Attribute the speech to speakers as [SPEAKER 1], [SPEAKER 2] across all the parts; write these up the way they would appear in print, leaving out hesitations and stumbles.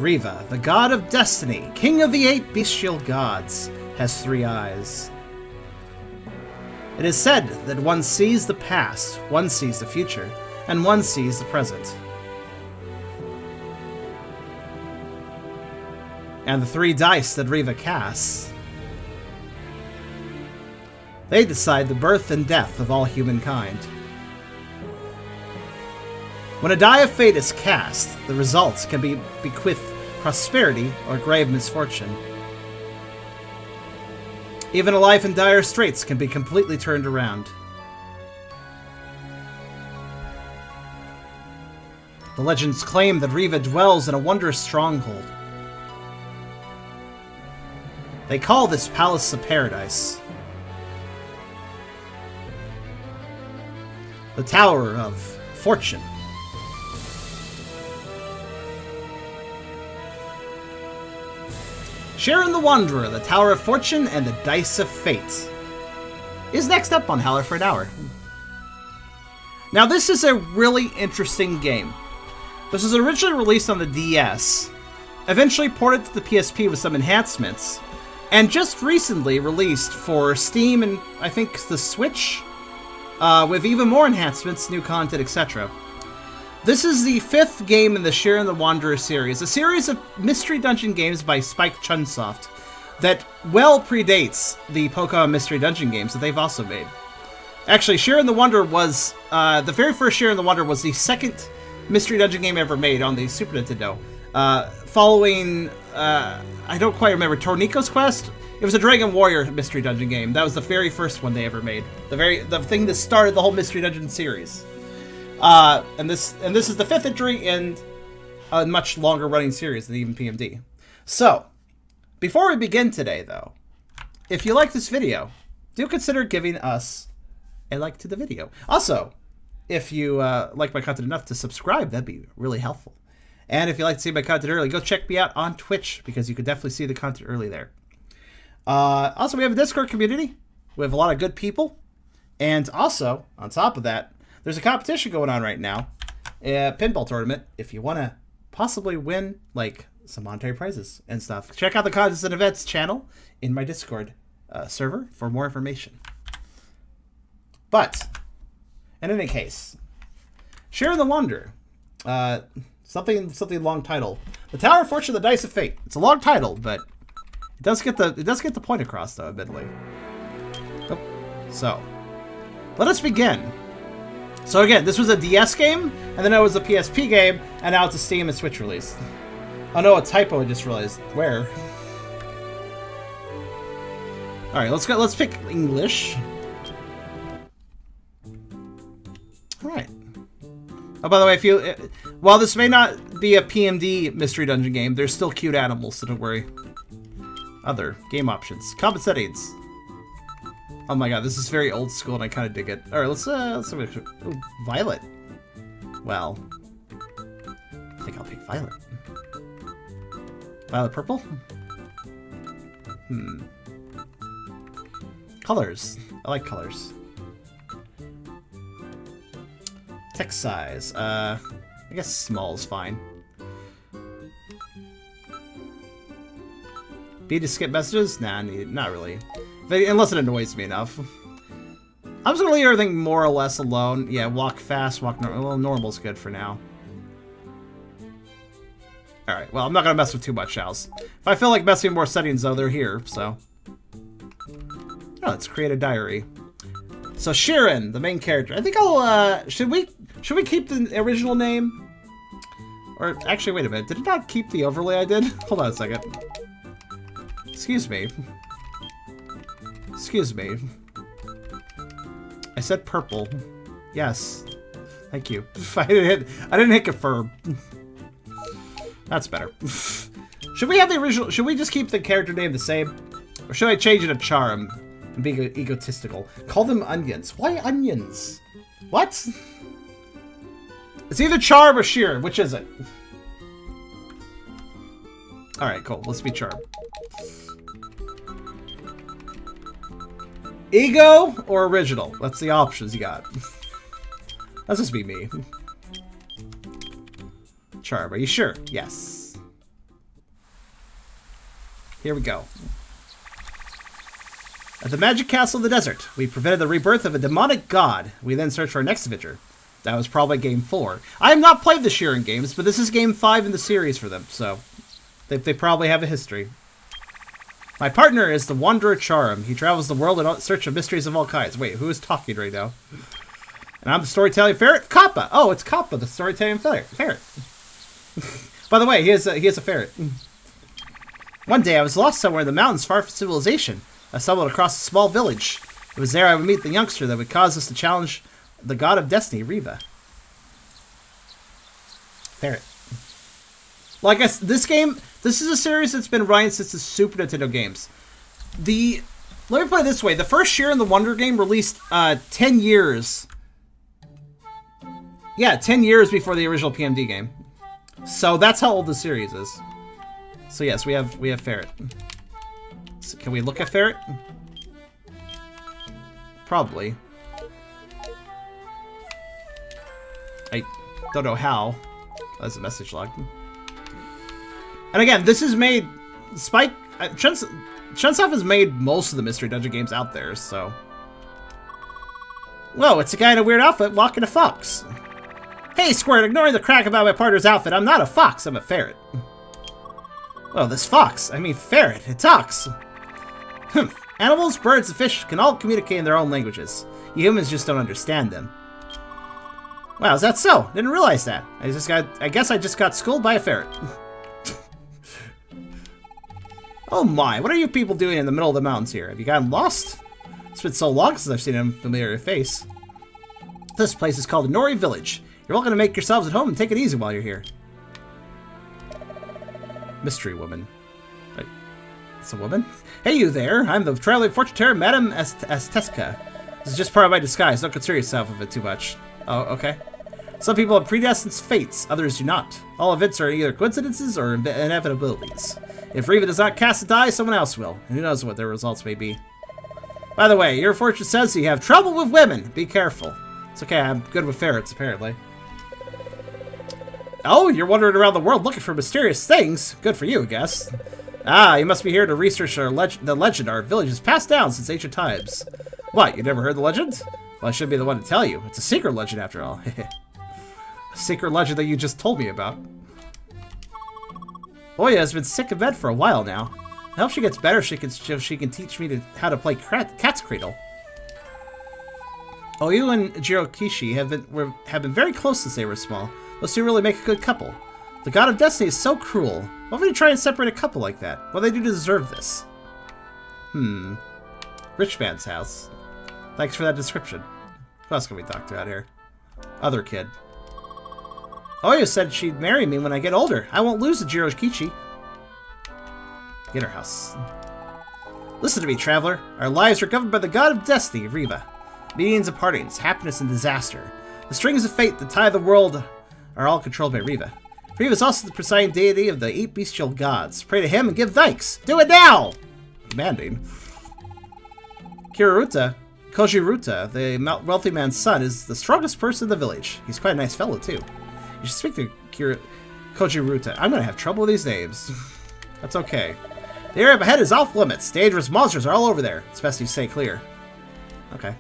[SPEAKER 1] Riva, the god of destiny, king of the 8 bestial gods, has 3 eyes. It is said that one sees the past, one sees the future, and one sees the present. And the 3 dice that Riva casts, they decide the birth and death of all humankind. When a die of fate is cast, the results can be bequeathed prosperity or grave misfortune. Even a life in dire straits can be completely turned around. The legends claim that Riva dwells in a wondrous stronghold. They call this Palace of Paradise the Tower of Fortune. Shiren the Wanderer, the Tower of Fortune, and the Dice of Fate is next up on Howler for an hour. Now this is a really interesting game. This was originally released on the DS, eventually ported to the PSP with some enhancements, and just recently released for Steam and I think the Switch, with even more enhancements, new content, etc. This is the 5th game in the Shiren the Wanderer series, a series of mystery dungeon games by Spike ChunSoft that well predates the Pokemon Mystery Dungeon games that they've also made. Actually, Shiren the Wanderer was, the very first Shiren the Wanderer was the 2nd Mystery Dungeon game ever made on the Super Nintendo. Following, I don't quite remember, Tornico's Quest? It was a Dragon Warrior Mystery Dungeon game. That was the very first one they ever made. The thing that started the whole Mystery Dungeon series. And this is the 5th entry in a much longer running series than even PMD. So, before we begin today, though, if you like this video, do consider giving us a like to the video. Also, if you like my content enough to subscribe, that'd be really helpful. And if you like to see my content early, go check me out on Twitch, because you could definitely see the content early there. Also, we have a Discord community with a lot of good people. And also, on top of that, there's a competition going on right now, a pinball tournament, if you want to possibly win, like, some monetary prizes and stuff. Check out the Contests and Events channel in my Discord server for more information. But, in any case, Shiren the Wanderer, something long title. The Tower of Fortune, the Dice of Fate. It's a long title, but it does get the point across, though, admittedly. Oh. So, let us begin. So again, this was a DS game, and then it was a PSP game, and now it's a Steam and Switch release. Oh no, a typo I just realized. Where? Alright, let's go. Let's pick English. Alright. Oh, by the way, while this may not be a PMD Mystery Dungeon game, there's still cute animals, so don't worry. Other game options. Combat settings. Oh my god, this is very old school and I kind of dig it. Alright, let's ooh, Violet. Well, I think I'll pick Violet. Violet purple? Colors. I like colors. Text size. I guess small is fine. B to skip messages? Nah, not really. Unless it annoys me enough. I'm just gonna leave everything more or less alone. Yeah, walk fast, walk normal. Well, normal's good for now. Alright, well, I'm not gonna mess with too much else. If I feel like messing with more settings, though, they're here, so. Oh, let's create a diary. So, Shiren, the main character. I think I'll, should we keep the original name? Or, actually, wait a minute. Did it not keep the overlay I did? Hold on a second. Excuse me. Excuse me. I said purple. Yes. Thank you. I didn't hit confirm. That's better. Should we have the original? Should we just keep the character name the same? Or should I change it to Charm and be egotistical? Call them onions. Why onions? What? It's either Charm or Shiren. Which is it? Alright, cool. Let's be Charm. Ego or original? That's the options you got. Let's just be me. Charm, are you sure? Yes. Here we go. At the magic castle of the desert, we prevented the rebirth of a demonic god. We then searched for our next adventure. That was probably game 4. I have not played the Shiren games, but this is game 5 in the series for them, so they probably have a history. My partner is the Wanderer Charm. He travels the world in search of mysteries of all kinds. Wait, who is talking right now? And I'm the storytelling ferret, Kappa. Oh, it's Kappa, the storytelling ferret. By the way, he is a ferret. One day I was lost somewhere in the mountains far from civilization. I stumbled across a small village. It was there I would meet the youngster that would cause us to challenge the god of destiny, Riva. Ferret. Well, I guess this is a series that's been running since the Super Nintendo games. Let me put it this way. The first Shiren the Wonder game released 10 years. Yeah, 10 years before the original PMD game. So that's how old the series is. So yes, we have Ferret. So can we look at Ferret? Probably. I don't know how. That's a message log. And again, this is made... Spike... ChunSoft has made most of the Mystery Dungeon games out there, so... Whoa, it's a guy in a weird outfit walking a fox. Hey, Squirt, ignoring the crack about my partner's outfit, I'm not a fox, I'm a ferret. Well, this fox, I mean ferret, it talks. Animals, birds, and fish can all communicate in their own languages. You humans just don't understand them. Wow, is that so? Didn't realize that. I guess I just got schooled by a ferret. Oh my, what are you people doing in the middle of the mountains here? Have you gotten lost? It's been so long since I've seen a familiar face. This place is called the Nori Village. You're welcome to make yourselves at home and take it easy while you're here. Mystery woman. It's a woman? Hey, you there. I'm the traveling fortune teller, Madame Asteska. This is just part of my disguise. Don't concern yourself with it too much. Oh, okay. Some people have predestined fates, others do not. All events are either coincidences or inevitabilities. If Riva does not cast a die, someone else will. And who knows what their results may be. By the way, your fortune says you have trouble with women. Be careful. It's okay, I'm good with ferrets, apparently. Oh, you're wandering around the world looking for mysterious things. Good for you, I guess. Ah, you must be here to research the legend our village has passed down since ancient times. What, you never heard the legend? Well, I should be the one to tell you. It's a secret legend, after all. A secret legend that you just told me about. Oya has been sick in bed for a while now. I hope she gets better so she can teach me how to play cat's cradle. Oyu and Jirokishi have been very close since they were small. Those two really make a good couple. The god of destiny is so cruel. Why would you try and separate a couple like that? What do they do to deserve this? Rich man's house. Thanks for that description. Who else can we talk to out here? Other kid. Oya said she'd marry me when I get older. I won't lose to Jirokishi. Get her house. Listen to me, traveler. Our lives are governed by the god of destiny, Riva. Meetings and partings, happiness and disaster. The strings of fate that tie the world are all controlled by Riva. Riva is also the presiding deity of the 8 bestial gods. Pray to him and give thanks. Do it now! Demanding. Kojiruta, the wealthy man's son, is the strongest person in the village. He's quite a nice fellow, too. You should speak to Kojiruta. I'm gonna have trouble with these names. That's okay. The area up ahead is off limits. Dangerous monsters are all over there. It's best you stay clear. Okay.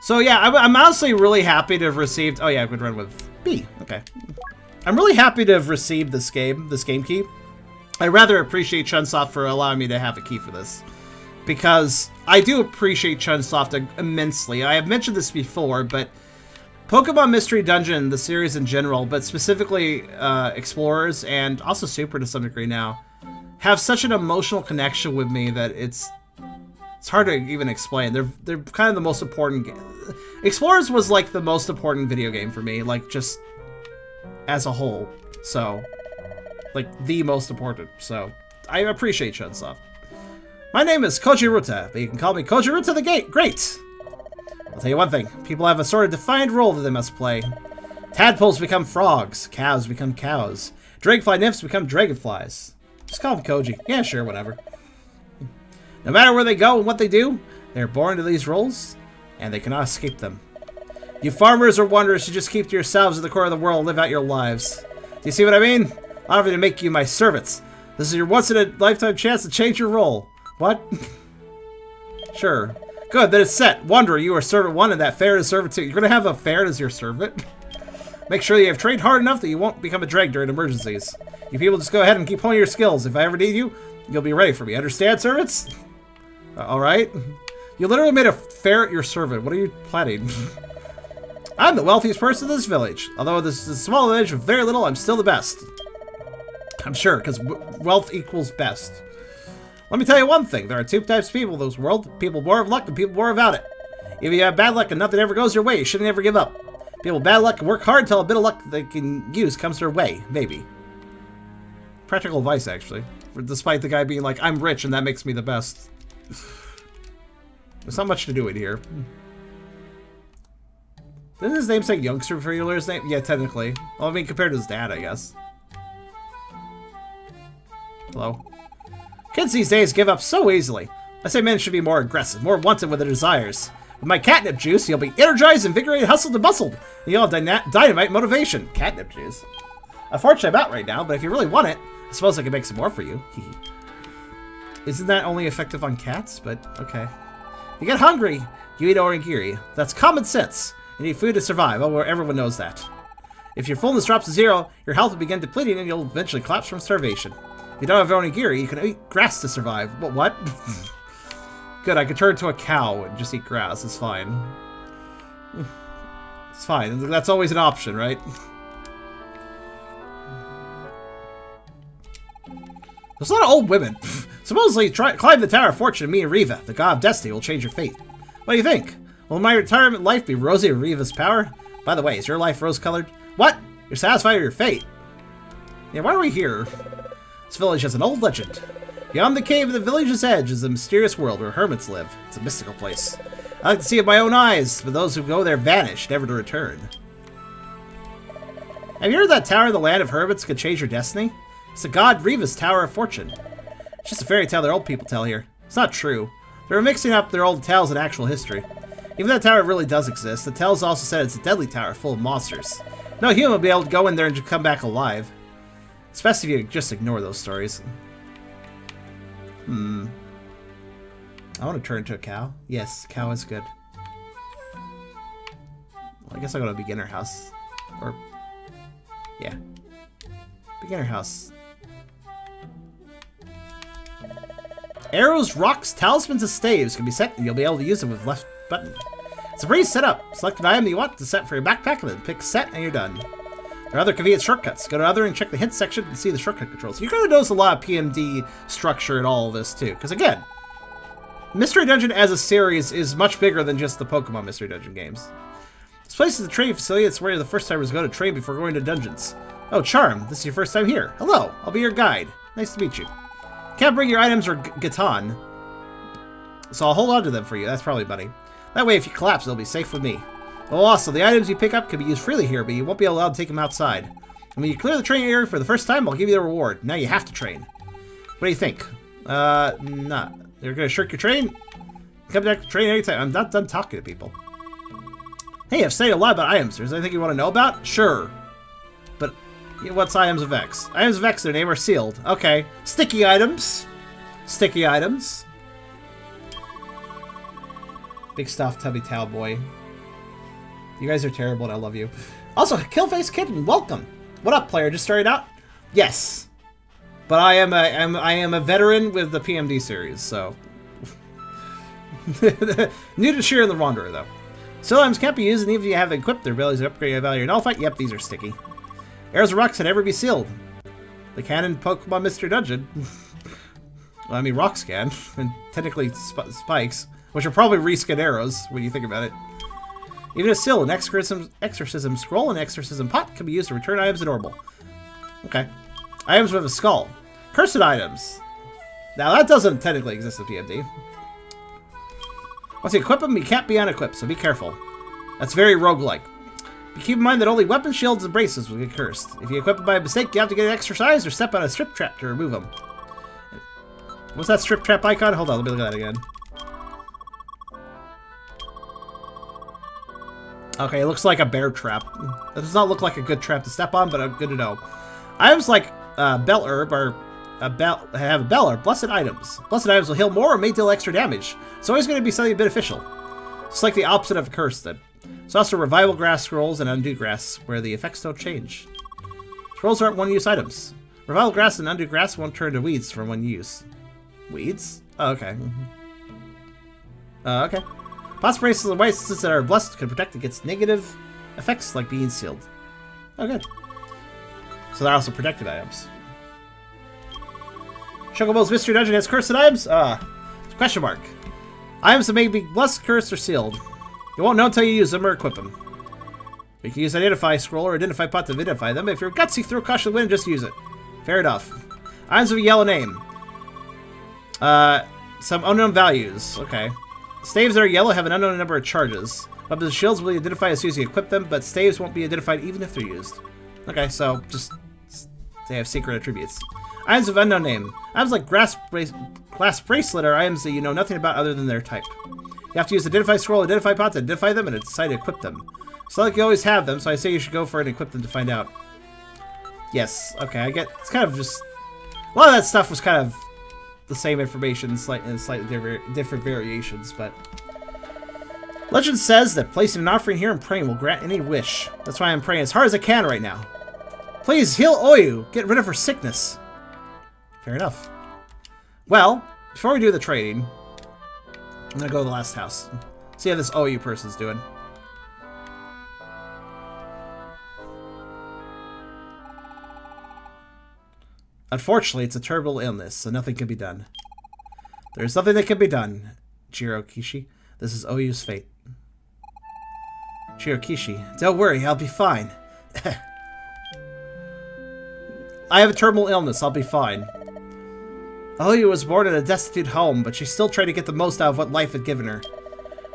[SPEAKER 1] So yeah, I'm honestly really happy to have received... Oh yeah, I could run with B. Okay. I'm really happy to have received this game key. I rather appreciate ChunSoft for allowing me to have a key for this. Because I do appreciate ChunSoft immensely. I have mentioned this before, but Pokemon Mystery Dungeon, the series in general, but specifically Explorers and also Super to some degree now, have such an emotional connection with me that it's hard to even explain. They're kind of the most important game. Explorers was like the most important video game for me, like just as a whole. So, like the most important. So, I appreciate ChunSoft. My name is Kojiruta, but you can call me Kojiruta the Great. I'll tell you one thing, people have a sort of defined role that they must play. Tadpoles become frogs, cows become cows, dragonfly nymphs become dragonflies. Just call them Koji. Yeah, sure, whatever. No matter where they go and what they do, they're born into these roles, and they cannot escape them. You farmers or wanderers should just keep to yourselves in the corner of the world and live out your lives. Do you see what I mean? I'll offer to make you my servants. This is your once-in-a-lifetime chance to change your role. What? Sure. Good, then it's set. Wanderer, you are servant 1 and that fair is servant 2. You're going to have a fair as your servant? Make sure you have trained hard enough that you won't become a drag during emergencies. You people just go ahead and keep honing your skills. If I ever need you, you'll be ready for me. Understand, servants? Alright. You literally made a ferret your servant. What are you planning? I'm the wealthiest person in this village. Although this is a small village with very little, I'm still the best. I'm sure, because wealth equals best. Let me tell you one thing. There are 2 types of people in this world. People born of luck and people born without it. If you have bad luck and nothing ever goes your way, you shouldn't ever give up. People with bad luck can work hard until a bit of luck they can use comes their way. Maybe. Practical advice, actually. Despite the guy being like, I'm rich and that makes me the best. There's not much to do it here. Didn't his name say youngster for his name? Yeah, technically. Well, I mean, compared to his dad, I guess. Hello? Kids these days give up so easily. I say men should be more aggressive, more wanted with their desires. With my catnip juice, you'll be energized, invigorated, hustled, and bustled. And you'll have dynamite motivation. Catnip juice? Unfortunately, I'm out right now, but if you really want it, I suppose I can make some more for you. Isn't that only effective on cats? But, okay. You get hungry, you eat origiri. That's common sense. You need food to survive. Oh, well, everyone knows that. If your fullness drops to 0, your health will begin depleting and you'll eventually collapse from starvation. If you don't have onigiri, you can eat grass to survive. What? Good, I could turn into a cow and just eat grass. It's fine. It's fine. That's always an option, right? There's a lot of old women. Supposedly, climb the Tower of Fortune and me and Riva, the god of destiny, will change your fate. What do you think? Will my retirement life be rosy with Riva's power? By the way, is your life rose-colored? What? You're satisfied with your fate? Yeah, why are we here? This village has an old legend. Beyond the cave of the village's edge is a mysterious world where hermits live. It's a mystical place. I like to see it with my own eyes, but those who go there vanish, never to return. Have you heard that tower in the land of hermits could change your destiny? It's the god Riva's Tower of Fortune. It's just a fairy tale their old people tell here. It's not true. They were mixing up their old tales and actual history. Even though that tower really does exist, the tales also said it's a deadly tower full of monsters. No human will be able to go in there and come back alive. It's best if you just ignore those stories. I want to turn into a cow. Yes, cow is good. Well, I guess I'll go to beginner house. Or, yeah. Beginner house. Arrows, rocks, talismans, and staves can be set, and you'll be able to use them with left button. It's a breeze setup. Select an item that you want to set for your backpack, and then pick set, and you're done. There are other convenient shortcuts. Go to other and check the hint section and see the shortcut controls. You're going to notice a lot of PMD structure in all of this, too. Because, again, Mystery Dungeon as a series is much bigger than just the Pokemon Mystery Dungeon games. This place is a training facility. It's where the first timers go to train before going to dungeons. Oh, Charm, this is your first time here. Hello, I'll be your guide. Nice to meet you. Can't bring your items or Gatan, so I'll hold on to them for you. That's probably Buddy. That way, if you collapse, they'll be safe with me. Oh, also, the items you pick up can be used freely here, but you won't be allowed to take them outside. And when you clear the training area for the first time, I'll give you the reward. Now you have to train. What do you think? Nah. You're gonna shirk your train? Come back to train anytime. I'm not done talking to people. Hey, I've studied a lot about items. Is there anything you want to know about? Sure. But what's items of X? Items of X, their name are sealed. Okay. Sticky items. Sticky items. Big stuff, Tubby Towel Boy. You guys are terrible and I love you. Also, Killface Kitten, welcome. What up, player? Just started out? Yes. But I am a veteran with the PMD series, so. New to Shiren the Wanderer, though. Still items can't be used, and even if you have equipped their abilities to upgrade your value or nullify. Yep, these are sticky. Arrows and rocks can never be sealed. The canon Pokemon Mystery Dungeon. Well, I mean, rocks can, and technically spikes, which are probably reskin arrows when you think about it. Even a seal, an exorcism scroll and exorcism pot can be used to return items in normal. Okay. Items with a skull. Cursed items. Now that doesn't technically exist in PMD. Once you equip them, you can't be unequipped, so be careful. That's very roguelike. But keep in mind that only weapon shields and braces will get cursed. If you equip them by mistake, you have to get an exercise or step on a strip trap to remove them. What's that strip trap icon? Hold on, let me look at that again. Okay, it looks like a bear trap. That does not look like a good trap to step on, but good to know. Items like bell herb or have a bell herb. Blessed items. Blessed items will heal more or may deal extra damage. It's always going to be something beneficial. It's like the opposite of a curse then. It's also revival grass scrolls and undo grass, where the effects don't change. Scrolls aren't one-use items. Revival grass and undo grass won't turn to weeds for one use. Weeds? Oh, okay. Okay. Pots, bracelets, and bracelets that are blessed can protect against negative effects like being sealed. Oh, good. So they're also protected items. Chocobo's Mystery Dungeon has cursed items? Question mark. Items that may be blessed, cursed, or sealed. You won't know until you use them or equip them. You can use Identify Scroll or Identify Pot to identify them. If you're gutsy, throw caution to the wind and just use it. Fair enough. Items with a yellow name. Some unknown values. Okay. Staves that are yellow have an unknown number of charges. Weapons and shields will be identified as soon as you equip them, but staves won't be identified even if they're used. Okay, so just they have secret attributes. Items of unknown name. Items like glass bracelet are items that you know nothing about other than their type. You have to use Identify Scroll, Identify Pot to identify them, and decide to equip them. It's not like you always have them, so I say you should go for it and equip them to find out. Yes, okay, I get. It's kind of just. A lot of that stuff was kind of the same information in slightly different variations, but. Legend says that placing an offering here and praying will grant any wish. That's why I'm praying as hard as I can right now. Please heal Oyu. Get rid of her sickness. Fair enough. Well, before we do the trading, I'm gonna go to the last house. See how this Oyu person's doing. Unfortunately, it's a terrible illness, so nothing can be done. There's nothing that can be done, Jirokishi. This is Oyu's fate. Jirokishi, don't worry, I'll be fine. I have a terminal illness, I'll be fine. Oyu was born in a destitute home, but she still tried to get the most out of what life had given her.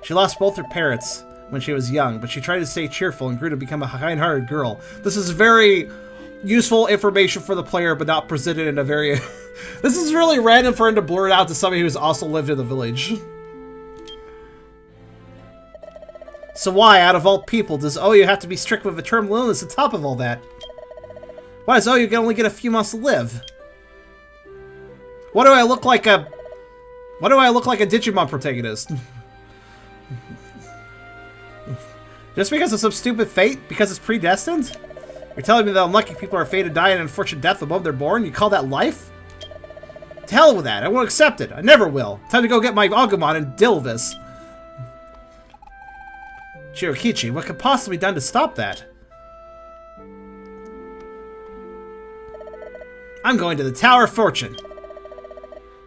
[SPEAKER 1] She lost both her parents when she was young, but she tried to stay cheerful and grew to become a kind-hearted girl. This is very useful information for the player, but not presented in a very... This is really random for him to blurt out to somebody who's also lived in the village. So why, out of all people, does Oyu have to be stricken with a terminal illness on top of all that? Why does Oyu only get a few months to live? What do I look like a Digimon protagonist? Just because of some stupid fate? Because it's predestined? You're telling me that unlucky people are fated to die an unfortunate death the moment they're born? You call that life? To hell with that. I won't accept it. I never will. Time to go get my Agumon and deal with this. Jirokichi, what could possibly be done to stop that? I'm going to the Tower of Fortune.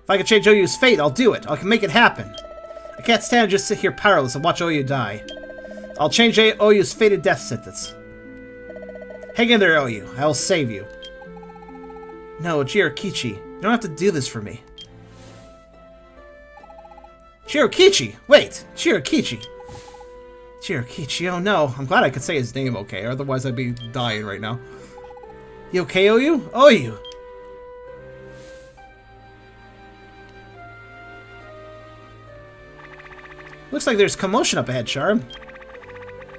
[SPEAKER 1] If I can change Oyu's fate, I'll do it. I can make it happen. I can't stand and just sit here powerless and watch Oyu die. I'll change Oyu's fated death sentence. Hang in there, Oyu. I will save you. No, Jirokichi. You don't have to do this for me. Jirokichi! Wait! Jirokichi! Jirokichi, oh no. I'm glad I could say his name okay, otherwise I'd be dying right now. You okay, Oyu? Oyu! Looks like there's commotion up ahead, Charm.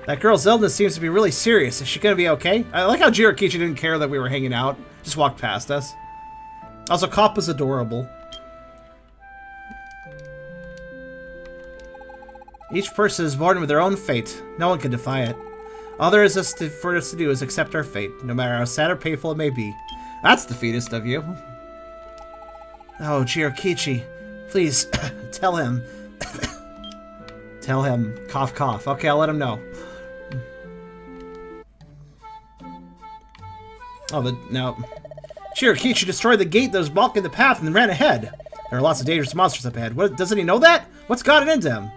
[SPEAKER 1] That girl's illness seems to be really serious. Is she gonna be okay? I like how Jirokichi didn't care that we were hanging out. Just walked past us. Also, Koppa's adorable. Each person is born with their own fate. No one can defy it. All there is for us to do is accept our fate, no matter how sad or painful it may be. That's defeatist of you. Oh, Jirokichi. Please, tell him. Tell him. Cough, cough. Okay, I'll let him know. Oh, now... Jirokichi destroyed the gate that was blocking the path and then ran ahead. There are lots of dangerous monsters up ahead. What, doesn't he know that? What's gotten into him?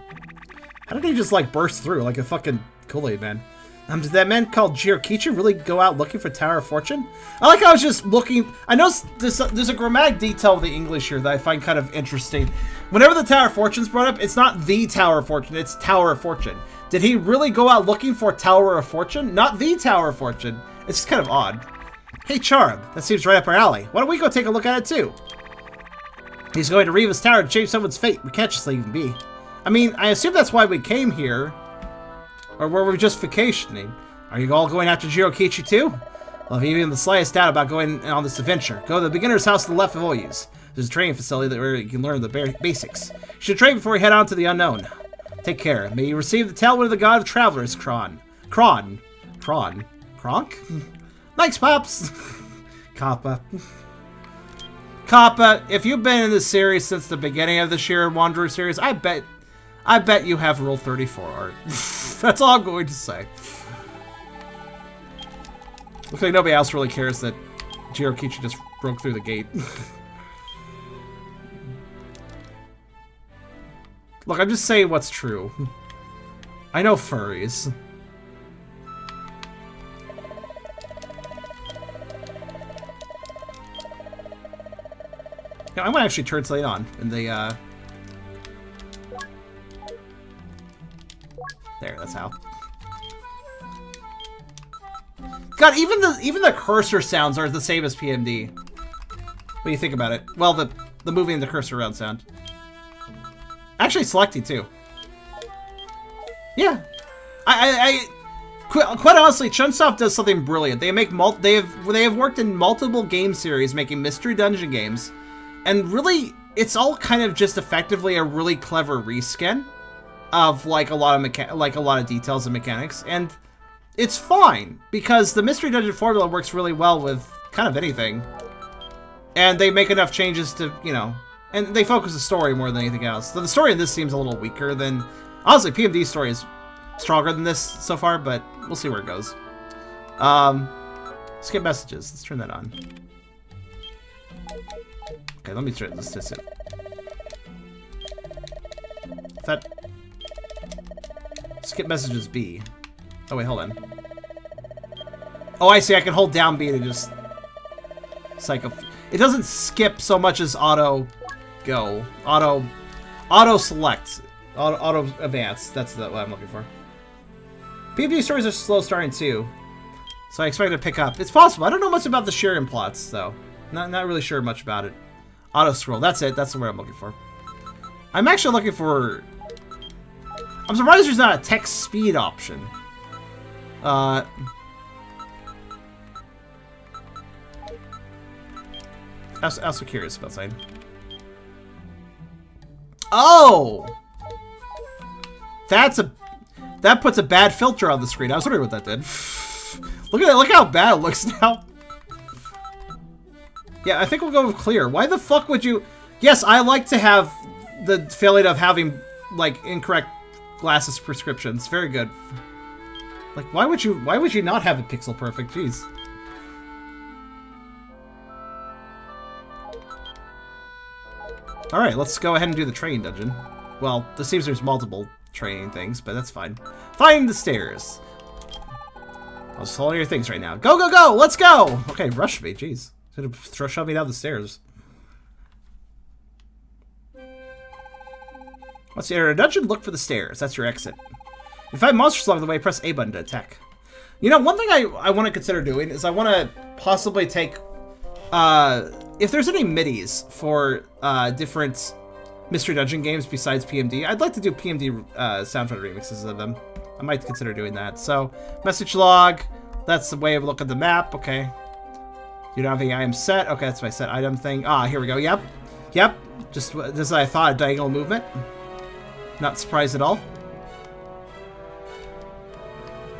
[SPEAKER 1] How did he just, like, burst through like a fucking Kool-Aid man? Did that man called Jirokichi really go out looking for Tower of Fortune? I like how I was just looking... I know there's a grammatic detail of the English here that I find kind of interesting. Whenever the Tower of Fortune's brought up, it's not the Tower of Fortune, it's Tower of Fortune. Did he really go out looking for Tower of Fortune? Not the Tower of Fortune. It's just kind of odd. Hey, Charm, that seems right up our alley. Why don't we go take a look at it, too? He's going to Reva's Tower to change someone's fate. We can't just leave him be. I mean, I assume that's why we came here. Or were we just vacationing? Are you all going after Jirokichi, too? Well, if you have even the slightest doubt about going on this adventure, go to the beginner's house to the left of Oyu's. There's a training facility where you can learn the basics. You should train before you head on to the unknown. Take care. May you receive the tailwind of the god of travelers, Kronk? Thanks, Pops! Kappa. Kappa, if you've been in this series since the beginning of the Shiren Wanderer series, I bet you have Rule 34 art. That's all I'm going to say. Looks like nobody else really cares that Jirokichi just broke through the gate. Look, I'm just saying what's true. I know furries. Yeah, I'm gonna actually turn Slate on in the there, that's how. God, even the cursor sounds are the same as PMD. What do you think about it? Well, the moving and the cursor around sound. Actually, selecting too. Yeah, quite honestly, ChunSoft does something brilliant. They have worked in multiple game series, making mystery dungeon games, and really, it's all kind of just effectively a really clever reskin of like a lot of details and mechanics, and it's fine because the mystery dungeon formula works really well with kind of anything, and they make enough changes to, you know. And they focus the story more than anything else. So the story in this seems a little weaker than... Honestly, PMD's story is stronger than this so far, but we'll see where it goes. Skip messages. Let's turn that on. Okay, let me try this to it. That... Skip messages B. Oh, wait, hold on. Oh, I see. I can hold down B to just... Psycho... It doesn't skip so much as auto... Go. Auto select. Auto advance. That's what I'm looking for. PvP stories are slow starting too, so I expect it to pick up. It's possible. I don't know much about the Shiren plots though. Not really sure much about it. Auto scroll. That's it. That's the word I'm looking for. I'm actually looking for... I'm surprised there's not a text speed option. I was also curious about something. Oh! That puts a bad filter on the screen. I was wondering what that did. Look at that. Look how bad it looks now. Yeah, I think we'll go with clear. Why the fuck would you... Yes, I like to have the feeling of having, like, incorrect glasses prescriptions. Very good. Like, why would you not have it pixel perfect? Jeez. Alright, let's go ahead and do the training dungeon. Well, it seems there's multiple training things, but that's fine. Find the stairs. I'll just hold your things right now. Go, go, go! Let's go! Okay, rush me, jeez. Should have shoved me down the stairs. Once you enter a dungeon, look for the stairs. That's your exit. If you find monsters along the way, press A button to attack. You know, one thing I want to consider doing is I want to possibly take... if there's any MIDIs for different mystery dungeon games besides PMD, I'd like to do PMD soundtrack remixes of them. I might consider doing that. So, message log, that's the way of look at the map. Okay. You don't have any items set. Okay, that's my set item thing. Ah, here we go. Yep. Yep. Just as I thought, a diagonal movement. Not surprised at all.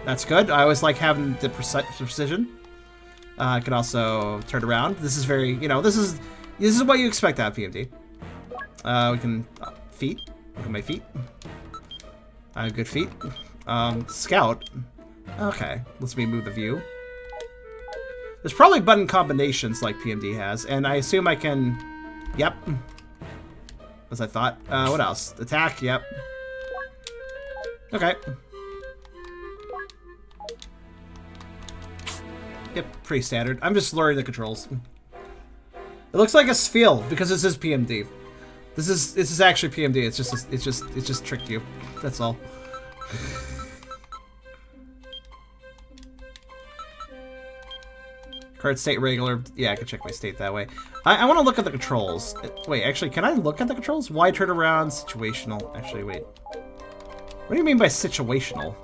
[SPEAKER 1] That's good. I always like having the precision. I can also turn around. This is very, you know, this is what you expect out of PMD. We can feet. Look at my feet. Good feet. Scout. Okay, let's move the view. There's probably button combinations like PMD has, and I assume I can. Yep. As I thought. What else? Attack. Yep. Okay. Yep, pretty standard. I'm just learning the controls. It looks like a Spheal because this is PMD. This is actually PMD. It's just tricked you. That's all. Card state regular. Yeah, I can check my state that way. I want to look at the controls. Wait, actually, can I look at the controls? Why turn around? Situational. Actually, wait. What do you mean by situational?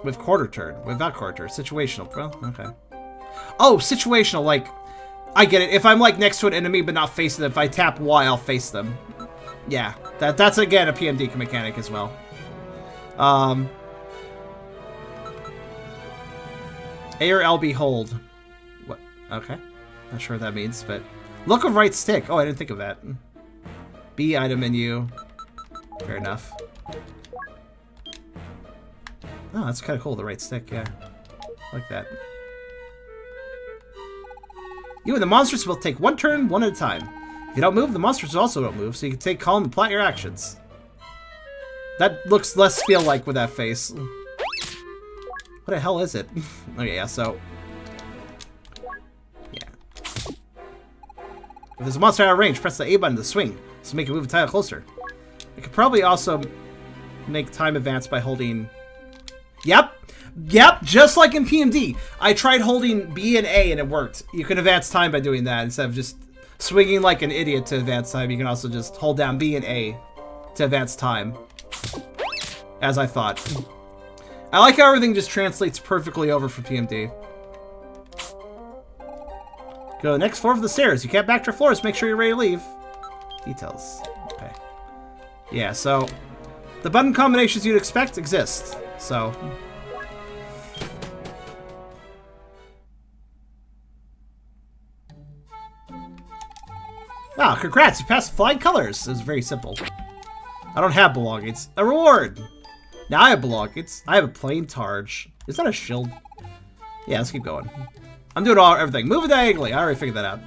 [SPEAKER 1] With quarter turn. Without quarter turn. Situational. Well, okay. Oh, situational, like... I get it. If I'm, like, next to an enemy but not facing them, if I tap Y, I'll face them. Yeah. That's, again, a PMD mechanic as well. A or LB hold. What? Okay. Not sure what that means, but... Look of right stick. Oh, I didn't think of that. B, item menu. Fair enough. Oh, that's kind of cool, the right stick, yeah. I like that. You and the monsters will take one turn, one at a time. If you don't move, the monsters also don't move, so you can take calm and plot your actions. That looks less feel-like with that face. What the hell is it? Okay, yeah, so... Yeah. If there's a monster out of range, press the A button to swing, so make it move a tile closer. You could probably also make time advance by holding... Yep! Yep, just like in PMD. I tried holding B and A and it worked. You can advance time by doing that instead of just swinging like an idiot to advance time. You can also just hold down B and A to advance time. As I thought. I like how everything just translates perfectly over for PMD. Go to the next floor of the stairs. You can't backtrack floors. Make sure you're ready to leave. Details. Okay. Yeah, so the button combinations you'd expect exist. So... Ah, congrats, you passed flying colors. It was very simple. I don't have belongings. A reward! Now I have belongings. I have a plain targe. Is that a shield? Yeah, let's keep going. I'm doing everything. Moving diagonally. I already figured that out.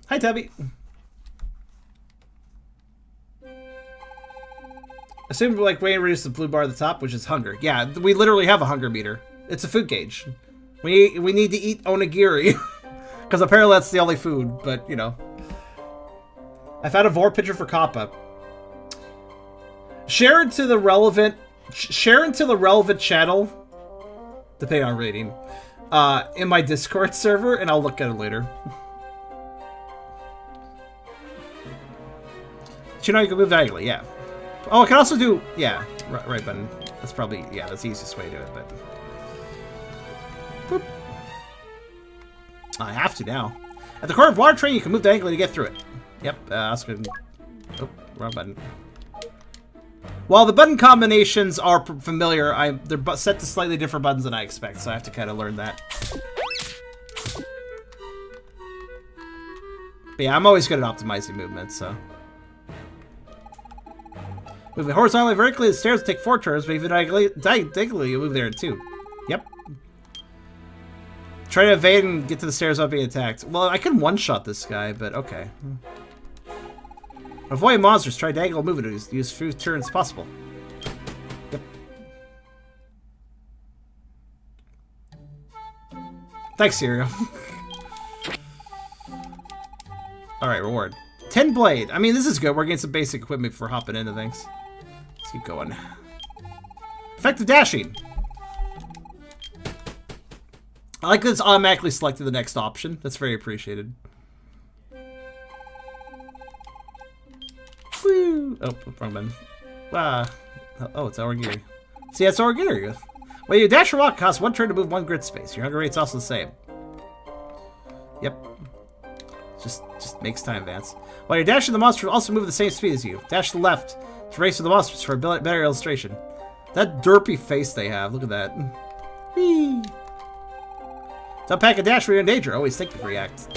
[SPEAKER 1] Hi, Tubby. Assume like rain reduces the blue bar at the top, which is hunger. Yeah, we literally have a hunger meter. It's a food gauge. We need to eat onigiri. Because apparently that's the only food, but, you know. I found a Vor picture for Kappa. Share it to the relevant channel, depending on rating, in my Discord server, and I'll look at it later. So you know you can move diagonally, yeah. Oh, I can also do, yeah, right button. That's probably, yeah, that's the easiest way to do it, but... Boop. I have to now. At the corner of Water Train, you can move diagonally to get through it. Yep, that's good. Oh, wrong button. While the button combinations are familiar, they're set to slightly different buttons than I expect, so I have to kind of learn that. But yeah, I'm always good at optimizing movement, so... Moving horizontally, vertically, the stairs take 4 turns, but if you diagonally, you move there in 2. Yep. Try to evade and get to the stairs without being attacked. Well, I can one-shot this guy, but okay. Avoid monsters. Try diagonal movement to use few turns possible. Yep. Thanks, Serial. Alright, reward. 10 blade. I mean, this is good. We're getting some basic equipment for hopping into things. Let's keep going. Effective dashing. I like that it's automatically selected the next option. That's very appreciated. Woo! Oh, wrong button. Oh, it's Origiri. See, that's Origiri. When you dash or walk, it costs 1 turn to move 1 grid space. Your hunger rate's also the same. Yep. Just makes time advance. While you're dashing, the monster will also move at the same speed as you. Dash to the left to race with the monsters for a better illustration. That derpy face they have. Look at that. Whee! So pack a dash when you're in danger. Always think before you act.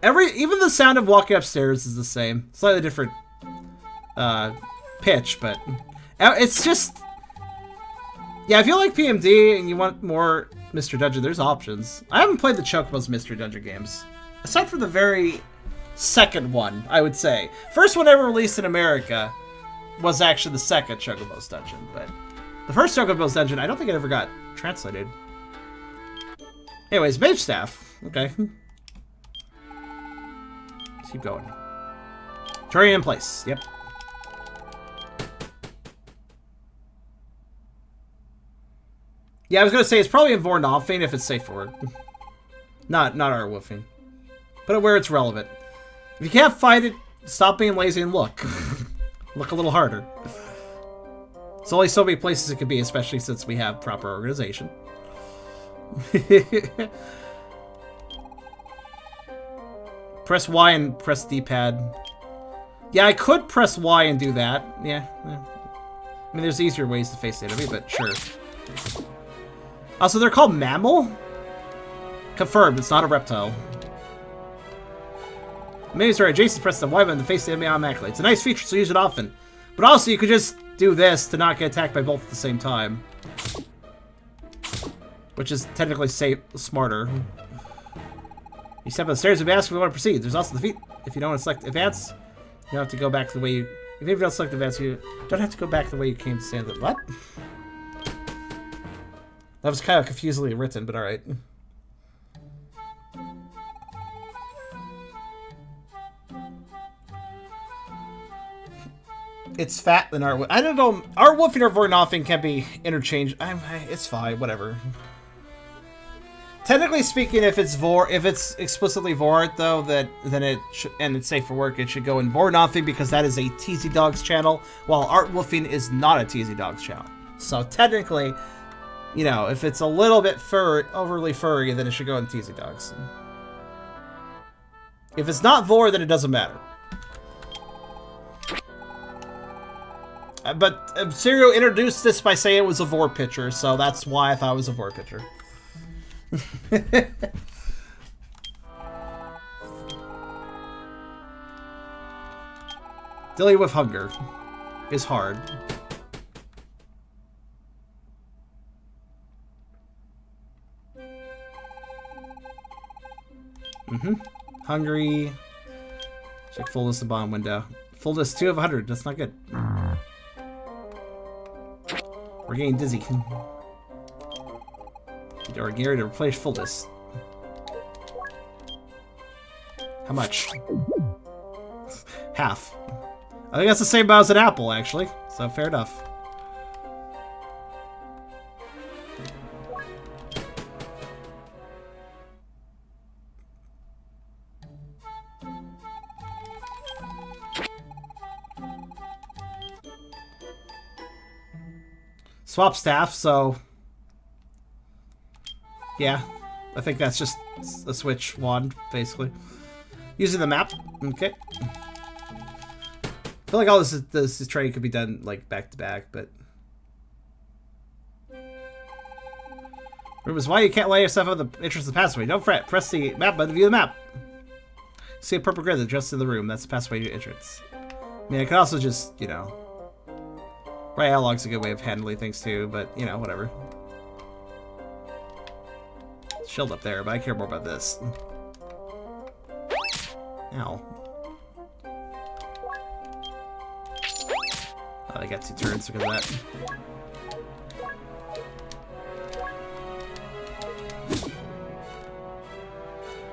[SPEAKER 1] Even the sound of walking upstairs is the same. Slightly different pitch, but it's just... Yeah, if you like PMD and you want more Mystery Dungeon, there's options. I haven't played the Chocobo's Mystery Dungeon games. Aside from the very second one, I would say. First one ever released in America was actually the second Chocobo's Dungeon, but the first Chocobo's Dungeon, I don't think it ever got translated. Anyways, Mage Staff. Okay. Let's keep going. Terrain in place. Yep. Yeah, I was gonna say it's probably in Vornolfing if it's safe for it. Not our woofing. Put it where it's relevant. If you can't fight it, stop being lazy and look. Look a little harder. There's only so many places it could be, especially since we have proper organization. Press Y and press D-pad. Yeah, I could press Y and do that. Yeah. I mean, there's easier ways to face the enemy, but sure. Also, they're called mammal? Confirmed, it's not a reptile. Enemies are adjacent, press the Y button to face the enemy automatically. It's a nice feature, so use it often. But also, you could just do this to not get attacked by both at the same time. Which is technically smarter. You step on the stairs and ask if you want to proceed. There's also the feet. If you don't want to select advance, you don't have to go back the way you... If you don't select advance, you don't have to go back the way you came to stand. What? That was kind of confusingly written, but alright. It's fat than our... I don't know. Our wolfing or Vornothing can be interchanged. It's fine. Whatever. Technically speaking, if it's explicitly Vor, though, then it should, and it's safe for work, it should go in Vornothing because that is a TZ Dogs channel, while Art Wolfing is not a TZ Dogs channel. So technically, you know, if it's a little bit overly furry, then it should go in TZ Dogs. If it's not Vor, then it doesn't matter. But Serial introduced this by saying it was a Vor picture, so that's why I thought it was a Vor picture. Dealing with hunger is hard. Hungry. Check fullness the bottom window. Fullness 2 of 100. That's not good. We're getting dizzy. Or gear to replace fullness. How much? Half. I think that's the same amount as an apple, actually. So fair enough. Swap staff, so... Yeah, I think that's just a switch wand, basically. Using the map. Okay. I feel like all this training could be done, like, back to back, but... Rumors, why you can't lay yourself on the entrance of the passageway? Don't fret. Press the map button to view the map. See a purple grid that adjusts to the room. That's the passageway to entrance. I mean, I could also just, you know... Right analog's a good way of handling things, too, but, you know, whatever. Shield up there, but I care more about this. Ow. Oh, I got 2 turns because of that.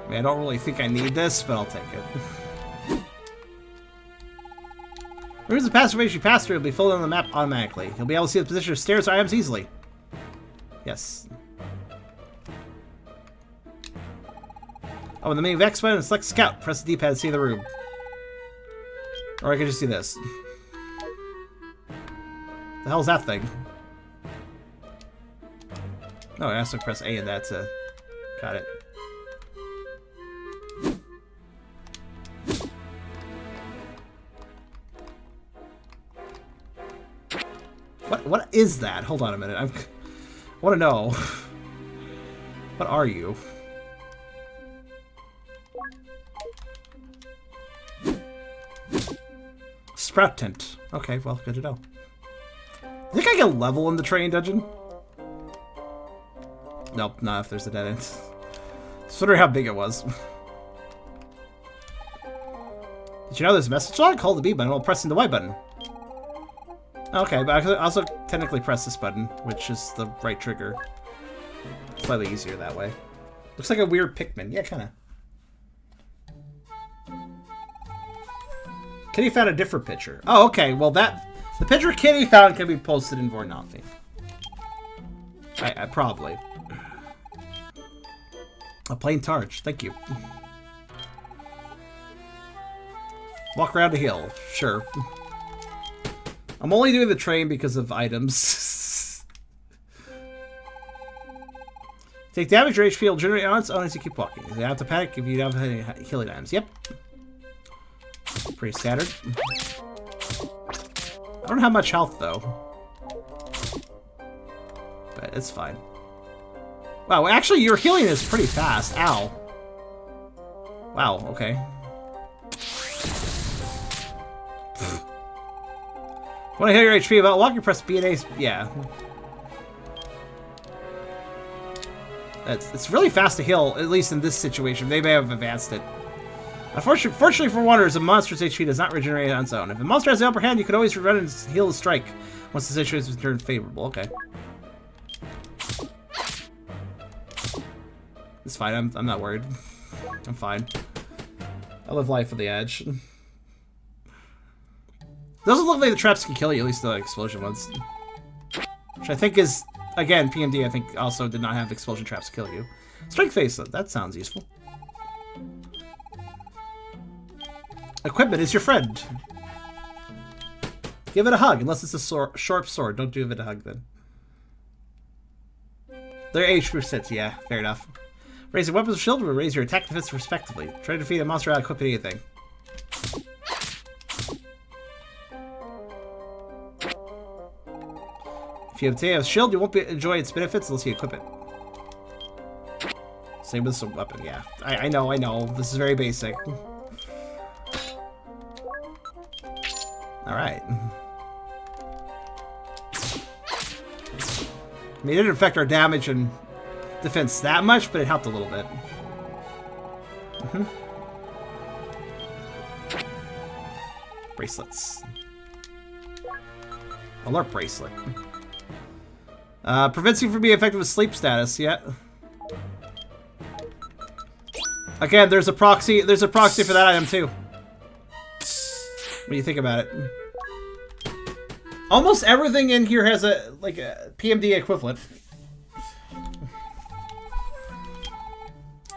[SPEAKER 1] I mean, I don't really think I need this, but I'll take it. Here's the passageway you pass through. It'll be filled in the map automatically. You'll be able to see the position of stairs or items easily. Yes. Oh, and the main Vex button, select Scout. Press the D-pad to see the room. Or I can just do this. The hell's that thing? No, I also press A and that to... Got it. What is that? Hold on a minute. I want to know. What are you? Sprout tent. Okay, well, good to know. I think I get a level in the training dungeon. Nope, not if there's a dead end. Just wondering how big it was. Did you know there's a message log? Hold the B button while pressing the Y button. Okay, but I could also technically press this button, which is the right trigger. Slightly easier that way. Looks like a weird Pikmin. Yeah, kinda. Kitty found a different picture. Oh, okay. Well, the picture Kitty found can be posted in Vornothing. I probably. A plain targe. Thank you. Walk around the hill. Sure. I'm only doing the train because of items. Take damage, your HP will generate on its own as you keep walking. You have to panic if you don't have any healing items. Yep. Pretty standard. I don't have much health, though. But it's fine. Wow, actually, your healing is pretty fast. Ow. Wow, okay. Want to heal your HP about walking, press B and A. Yeah. It's really fast to heal, at least in this situation. They may have advanced it. Fortunately for Wanderers, a monster's HP does not regenerate on its own. If a monster has the upper hand, you can always run and heal the strike once the situation is turned favorable. Okay. It's fine. I'm not worried. I'm fine. I live life on the edge. Doesn't look like the traps can kill you, at least the explosion ones. Which I think is, again, PMD I think also did not have explosion traps kill you. Strike face, that sounds useful. Equipment is your friend. Give it a hug, unless it's a sharp sword. Don't give it a hug then. Their HP%, yeah, fair enough. Raise your weapons shield will raise your attack defense respectively. Try to defeat a monster without equipping anything. If you obtain a shield, you won't enjoy its benefits unless you equip it. Same with some weapon, yeah. I know. This is very basic. Alright. I mean, it didn't affect our damage and defense that much, but it helped a little bit. Bracelets. Alert bracelet. Prevents you from being affected with sleep status, yeah. Again, there's a proxy for that item too. What do you think about it? Almost everything in here has a PMD equivalent.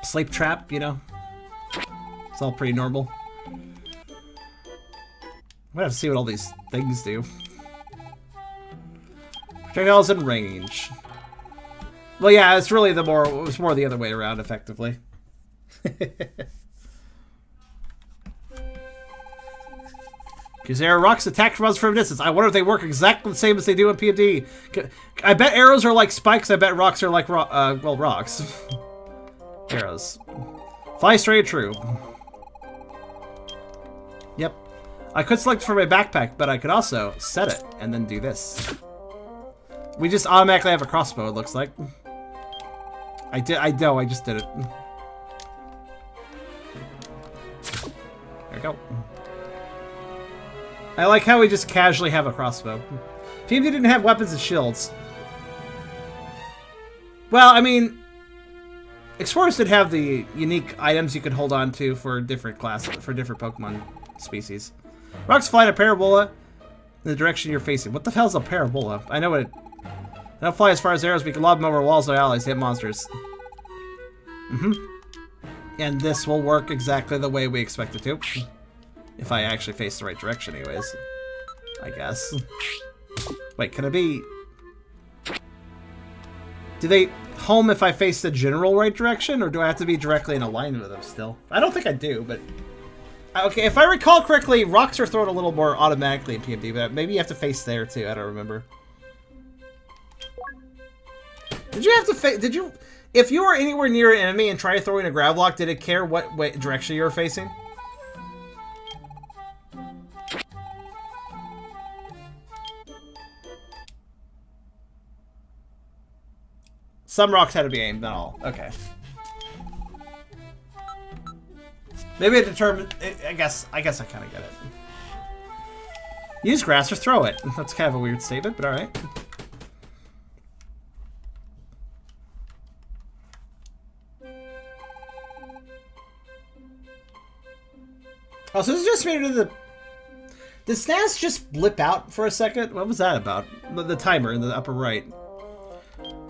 [SPEAKER 1] Sleep trap, you know. It's all pretty normal. I'm gonna have to see what all these things do. Projectiles in range. Well, yeah, it's really it was more the other way around, effectively. Because rocks attack from us from a distance. I wonder if they work exactly the same as they do in PMD. I bet arrows are like spikes. I bet rocks are like rocks. Arrows. Fly straight true. Yep. I could select for my backpack, but I could also set it and then do this. We just automatically have a crossbow, it looks like. I just did it. There we go. I like how we just casually have a crossbow. PMD didn't have weapons and shields. Well, I mean, Explorers did have the unique items you could hold on to for different classes, for different Pokemon species. Rocks fly in a parabola in the direction you're facing. What the hell's a parabola? I know what it... They don't fly as far as arrows, but you can lob them over walls or allies to hit monsters. And this will work exactly the way we expect it to. If I actually face the right direction anyways. I guess. Wait, can it be... Do they home if I face the general right direction, or do I have to be directly in alignment with them still? I don't think I do, but... Okay, if I recall correctly, rocks are thrown a little more automatically in PMD, but maybe you have to face there too, I don't remember. Did you have to face... Did you... If you were anywhere near an enemy and tried throwing a grab lock, did it care what direction you were facing? Some rocks had to be aimed, not all. Okay. Maybe it determined... I guess I kind of get it. Use grass or throw it. That's kind of a weird statement, but alright. Oh, so this is just made it to the... Did stats just blip out for a second? What was that about? The timer in the upper right.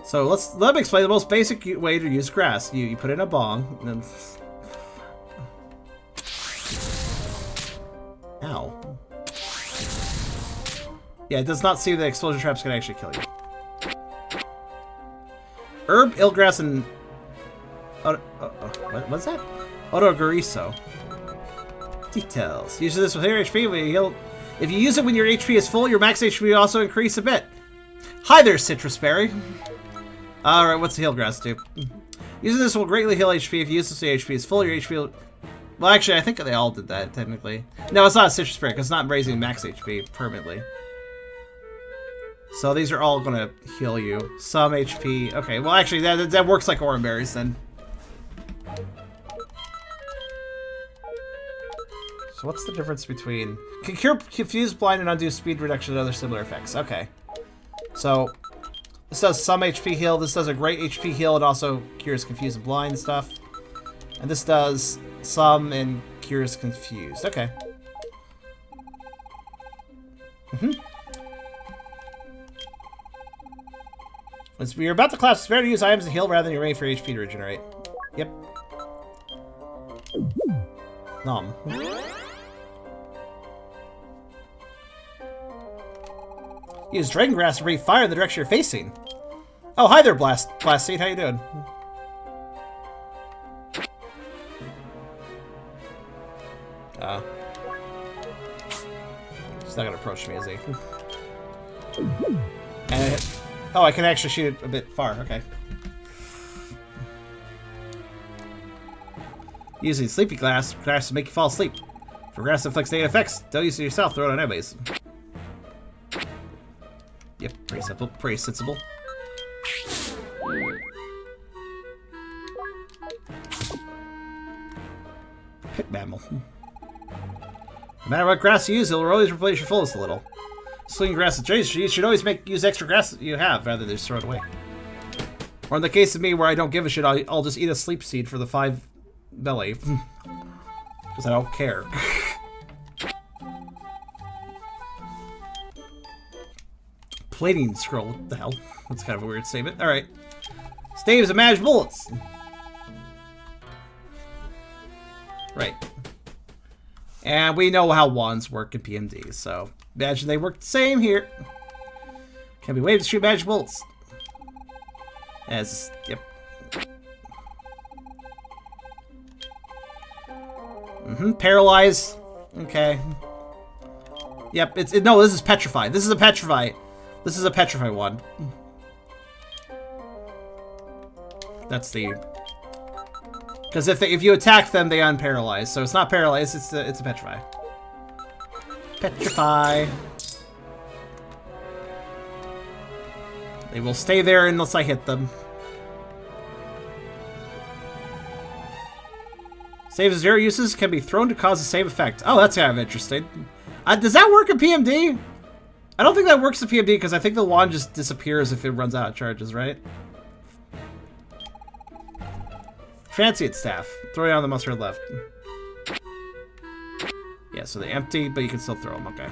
[SPEAKER 1] So let me explain the most basic way to use grass. You put in a bong, and then... Ow. Yeah, it does not seem that explosion traps can actually kill you. Herb, Ilgrass, and... what's that? Odorgoriso. Details. Use this with your HP when you heal. If you use it when your HP is full, your max HP will also increase a bit. Hi there, Citrus Berry. Alright, what's the heal grass do? Using this will greatly heal HP. If you use this when your HP is full, your HP will... Well, actually, I think they all did that, technically. No, it's not a Citrus Berry, because it's not raising max HP permanently. So these are all going to heal you. Some HP. Okay, well, actually, that works like Oran Berries, then. So what's the difference between... Can cure confuse, blind, and undo speed reduction and other similar effects. Okay. So, this does some HP heal. This does a great HP heal. It also cures confuse and blind stuff. And this does some and cures confused. Okay. Once you're about to collapse, it's better to use items to heal rather than you're waiting for HP to regenerate. Yep. Nom. Use Dragon Grass to breathe fire in the direction you're facing. Oh, hi there, Blast Seed. How you doing? He's not gonna approach me, is he? And oh, I can actually shoot it a bit far. Okay. Using Sleepy Grass to make you fall asleep. For grass that inflicts negative effects, don't use it yourself. Throw it on enemies. Yep, pretty simple. Pretty sensible. Pit mammal. No matter what grass you use, it will always replace your fullest a little. Slinging grass is dangerous. You should always use extra grass that you have rather than just throw it away. Or in the case of me, where I don't give a shit, I'll just eat a sleep seed for the 5 belly. Because I don't care. Plating scroll. What the hell? That's kind of a weird statement. Alright. Staves and magic bullets. Right. And we know how wands work in PMD, so imagine they work the same here. Can be waved to shoot magic bolts. As, yep. Paralyze. Okay. Yep, no, this is petrified. This is a petrify. This is a petrify one. That's the... Because if you attack them, they unparalyze. So it's not paralyzed, it's a petrify. Petrify. They will stay there unless I hit them. Saves 0 uses can be thrown to cause the same effect. Oh, that's kind of interesting. Does that work in PMD? I don't think that works in PMD because I think the wand just disappears if it runs out of charges, right? Fancy it, staff. Throw it on the mustard left. Yeah, so they're empty, but you can still throw them. Okay.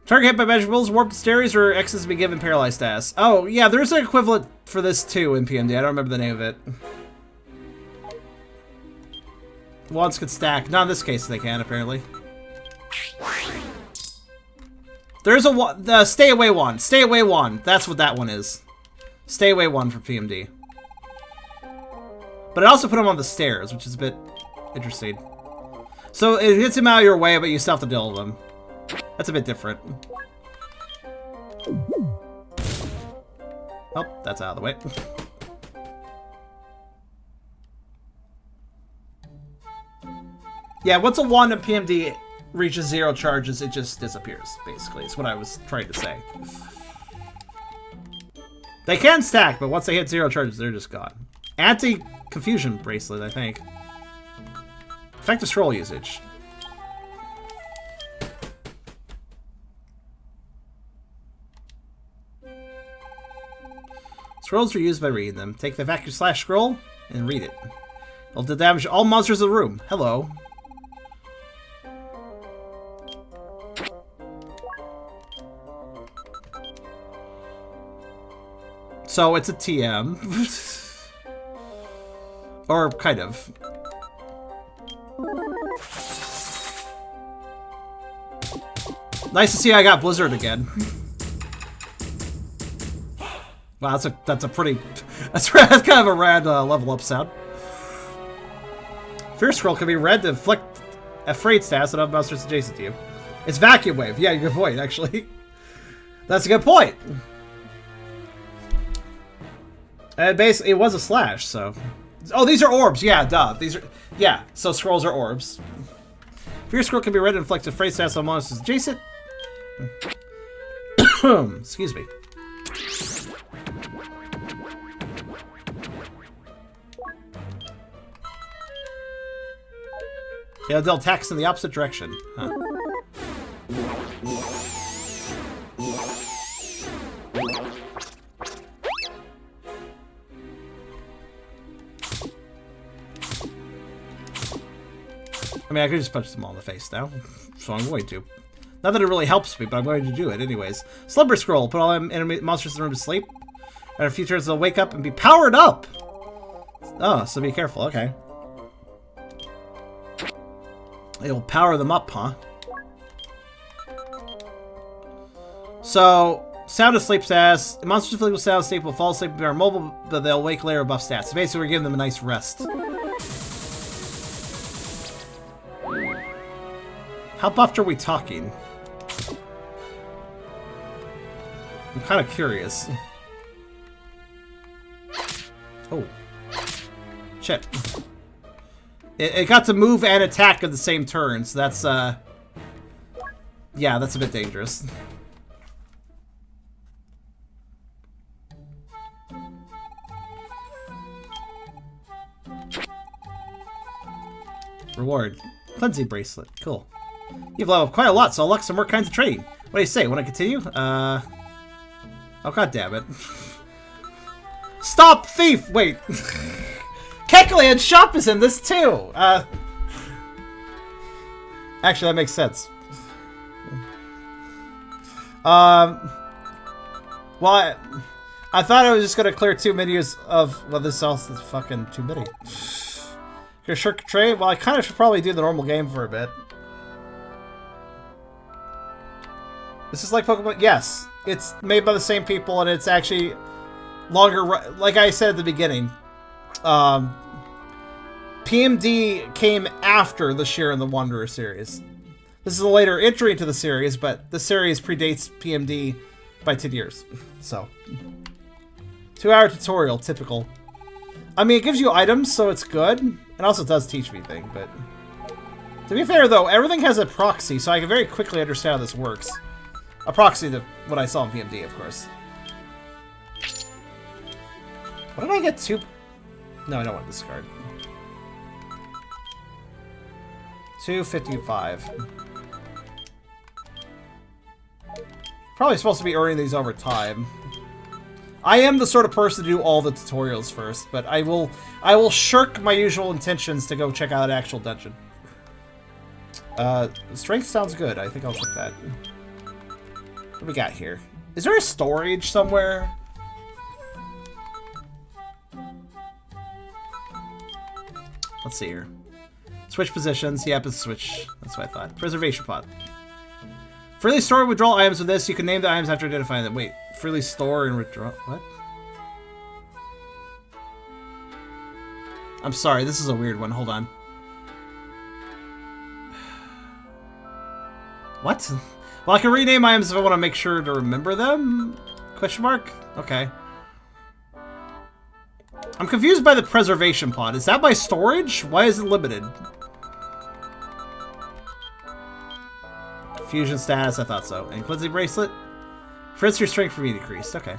[SPEAKER 1] Target hit by magic bullets, warped stairs, or X's to be given paralyzed status. Oh, yeah, there's an equivalent for this too in PMD. I don't remember the name of it. Wands could stack. Not in this case they can, apparently. There's the stay away wand. Stay away wand. That's what that one is. Stay away wand for PMD. But I also put him on the stairs, which is a bit interesting. So it gets him out of your way, but you still have to deal with him. That's a bit different. Oh, that's out of the way. Yeah, once a wand in PMD reaches 0 charges, it just disappears, basically. Is what I was trying to say. They can stack, but once they hit 0 charges, they're just gone. Anti-confusion bracelet, I think. Effective scroll usage. Scrolls are used by reading them. Take the vacuum / scroll and read it. It'll damage all monsters in the room. Hello. So it's a TM. Or kind of. Nice to see I got Blizzard again. Wow, that's a pretty... That's kind of a rad level up sound. Fierce Scroll can be read to inflict afraid stats on other monsters adjacent to you. It's Vacuum Wave. Yeah, good point, actually. That's a good point. And basically, it was a slash, so... Oh, these are orbs. Yeah, duh. These are... Yeah, so scrolls are orbs. Fierce Scroll can be read to inflict afraid stats on monsters adjacent. Excuse me. Yeah, they'll attack in the opposite direction. Huh. I mean, I could just punch them all in the face now, so I'm going to. Not that it really helps me, but I'm going to do it anyways. Slumber Scroll. Put all enemy monsters in the room to sleep. And in a few turns, they'll wake up and be powered up. Oh, so be careful. Okay. It'll power them up, huh? So, sound asleep stats. Monsters afflicted with sound asleep will fall asleep and are mobile, but they'll wake later buff stats. So basically, we're giving them a nice rest. How buffed are we talking? I'm kind of curious. Oh. Shit. It got to move and attack at the same turn, so that's, yeah, that's a bit dangerous. Reward. Cleansing Bracelet. Cool. You've leveled up quite a lot, so I'll lock some more kinds of training. What do you say? Want to continue? Oh, god damn it. Stop, thief! Wait. Keklian's shop is in this too! Actually, that makes sense. Well, I thought I was just gonna clear 2 menus of... Well, this also is fucking too many. Your shirk trade? Well, I kind of should probably do the normal game for a bit. This is like Pokemon... Yes. It's made by the same people, and it's actually longer... Like I said at the beginning, PMD came after the Shiren the Wanderer series. This is a later entry into the series, but the series predates PMD by 10 years. So, 2-hour tutorial, typical. I mean, it gives you items, so it's good. It also does teach me things, but... To be fair, though, everything has a proxy, so I can very quickly understand how this works. A proxy to what I saw in PMD, of course. What did I get to? No, I don't want to discard. 255. Probably supposed to be earning these over time. I am the sort of person to do all the tutorials first, but I will shirk my usual intentions to go check out an actual dungeon. Strength sounds good. I think I'll put that. What do we got here? Is there a storage somewhere? Let's see here. Switch positions. Yep, it's switch. That's what I thought. Preservation pod. Freely store and withdraw items with this. You can name the items after identifying them. Wait. Freely store and withdraw. What? I'm sorry. This is a weird one. Hold on. What? Well, I can rename items if I want to make sure to remember them? Question mark? Okay. I'm confused by the preservation pod. Is that my storage? Why is it limited? Fusion status, I thought so. And cleansing bracelet? Prevents your strength from being decreased. Okay.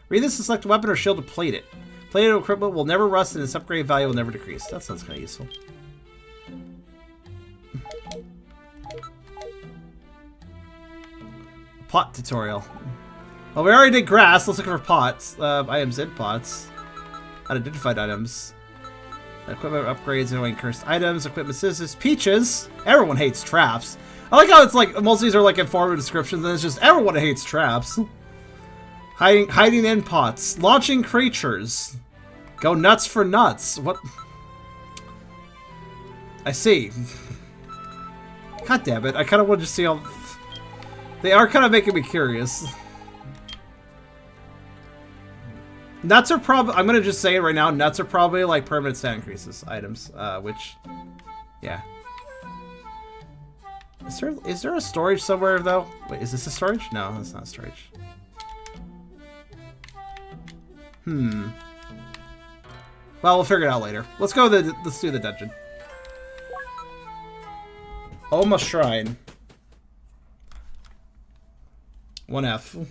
[SPEAKER 1] Read this to select a weapon or shield to plate it. Plated equipment will never rust and its upgrade value will never decrease. That sounds kind of useful. Pot tutorial. Well, we already did grass. Let's look for pots. Items in pots. Unidentified items. Equipment upgrades, annoying cursed items. Equipment scissors. Peaches. Everyone hates traps. I like how it's like, most of these are like informative descriptions, and it's just everyone hates traps. Hiding in pots. Launching creatures. Go nuts for nuts. What? I see. God damn it. I kind of want to see how... They are kind of making me curious. Nuts are probably... I'm going to just say it right now. Nuts are probably like permanent stat increases items. Which... Yeah. Is there a storage somewhere, though? Wait, is this a storage? No, that's not storage. Well, we'll figure it out later. Let's go let's do the dungeon. Oma Shrine. 1F.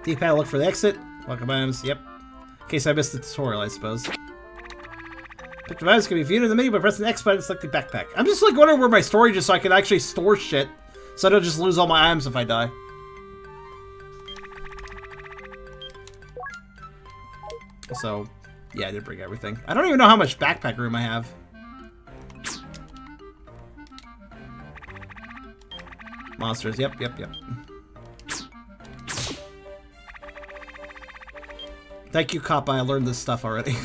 [SPEAKER 1] D-pad, look for the exit. Welcome items. Yep. In case I missed the tutorial, I suppose. Picture of items can be viewed in the menu by pressing the X button and selecting backpack. I'm just like wondering where my storage is so I can actually store shit. So I don't just lose all my items if I die. So, yeah, I did bring everything. I don't even know how much backpack room I have. Monsters, yep. Thank you, Kappa. I learned this stuff already.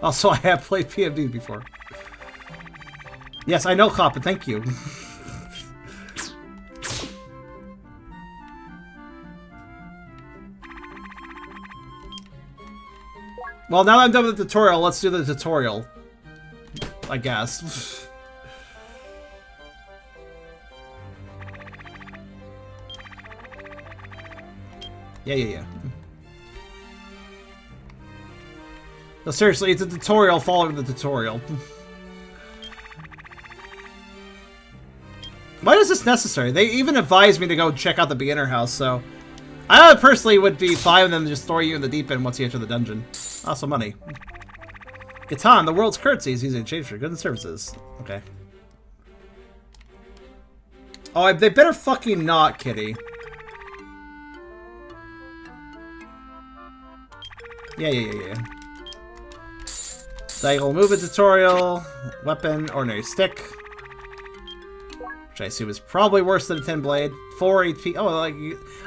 [SPEAKER 1] Also, I have played PMD before. Yes, I know, Kappa. Thank you. Well, now that I'm done with the tutorial, let's do the tutorial. I guess. Yeah. No, seriously, it's a tutorial following the tutorial. Why is this necessary? They even advised me to go check out the beginner house, so... I personally would be fine with them just throwing you in the deep end once you enter the dungeon. Also money. Gatan, the world's currency, is using exchange for goods and services. Okay. Oh, they better fucking not, kitty. Yeah. Diagonal movement tutorial. Weapon, ordinary stick. Which I assume is probably worse than a 10 blade. 4 HP. Oh,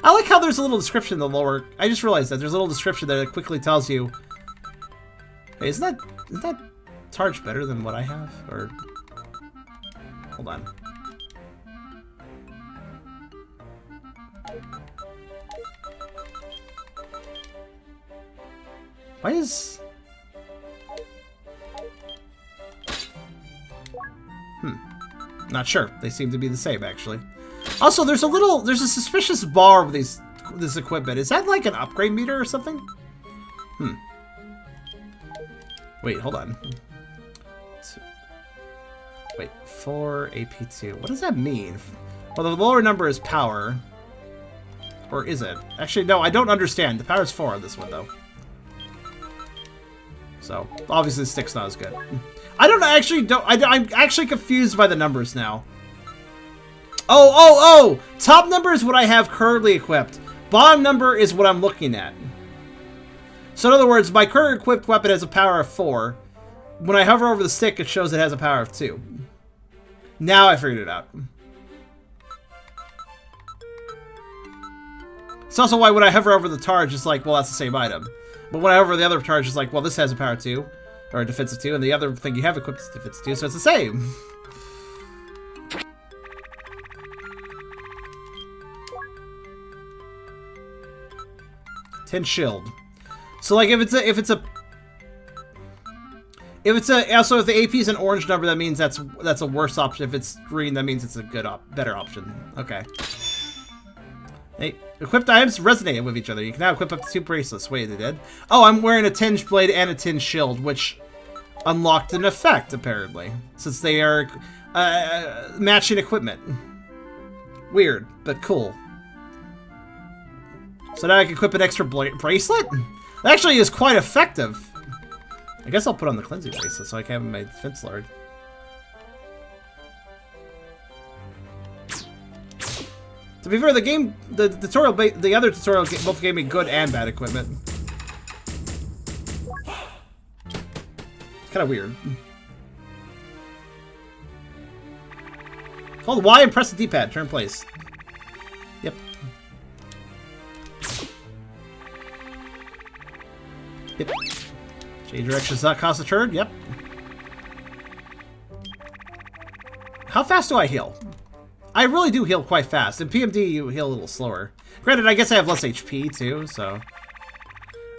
[SPEAKER 1] I like how there's a little description in the lower. I just realized that there's a little description that quickly tells you. Hey, isn't that charge better than what I have? Or hold on. Why is... Not sure. They seem to be the same, actually. Also, there's a suspicious bar with this equipment. Is that like an upgrade meter or something? Wait, hold on. Wait, 4 AP2. What does that mean? Well, the lower number is power. Or is it? Actually, no, I don't understand. The power is 4 on this one, though. So, obviously the stick's not as good. I'm actually confused by the numbers now. Oh! Top number is what I have currently equipped. Bottom number is what I'm looking at. So in other words, my current equipped weapon has a power of 4. When I hover over the stick, it shows it has a power of 2. Now I figured it out. It's also why when I hover over the charge, it's like, well, that's the same item. But when I hover the other charge, it's like, well, this has a power 2. Or a defensive 2, and the other thing you have equipped is defensive 2, so it's the same. Tin shield. So like if the AP is an orange number, that means that's a worse option. If it's green, that means it's a better option. Okay. Hey, equipped items resonated with each other. You can now equip up to 2 bracelets. Wait, they did? Oh, I'm wearing a tin blade and a tin shield, which unlocked an effect, apparently. Since they are matching equipment. Weird, but cool. So now I can equip an extra bracelet? That actually is quite effective. I guess I'll put on the cleansing bracelet so I can have my defense lowered. To be fair, the other tutorial both gave me good and bad equipment. Kind of weird. Hold Y and press the D-pad. Turn place. Yep. Change direction does not cost a turn. Yep. How fast do I heal? I really do heal quite fast. In PMD, you heal a little slower. Granted, I guess I have less HP, too, so...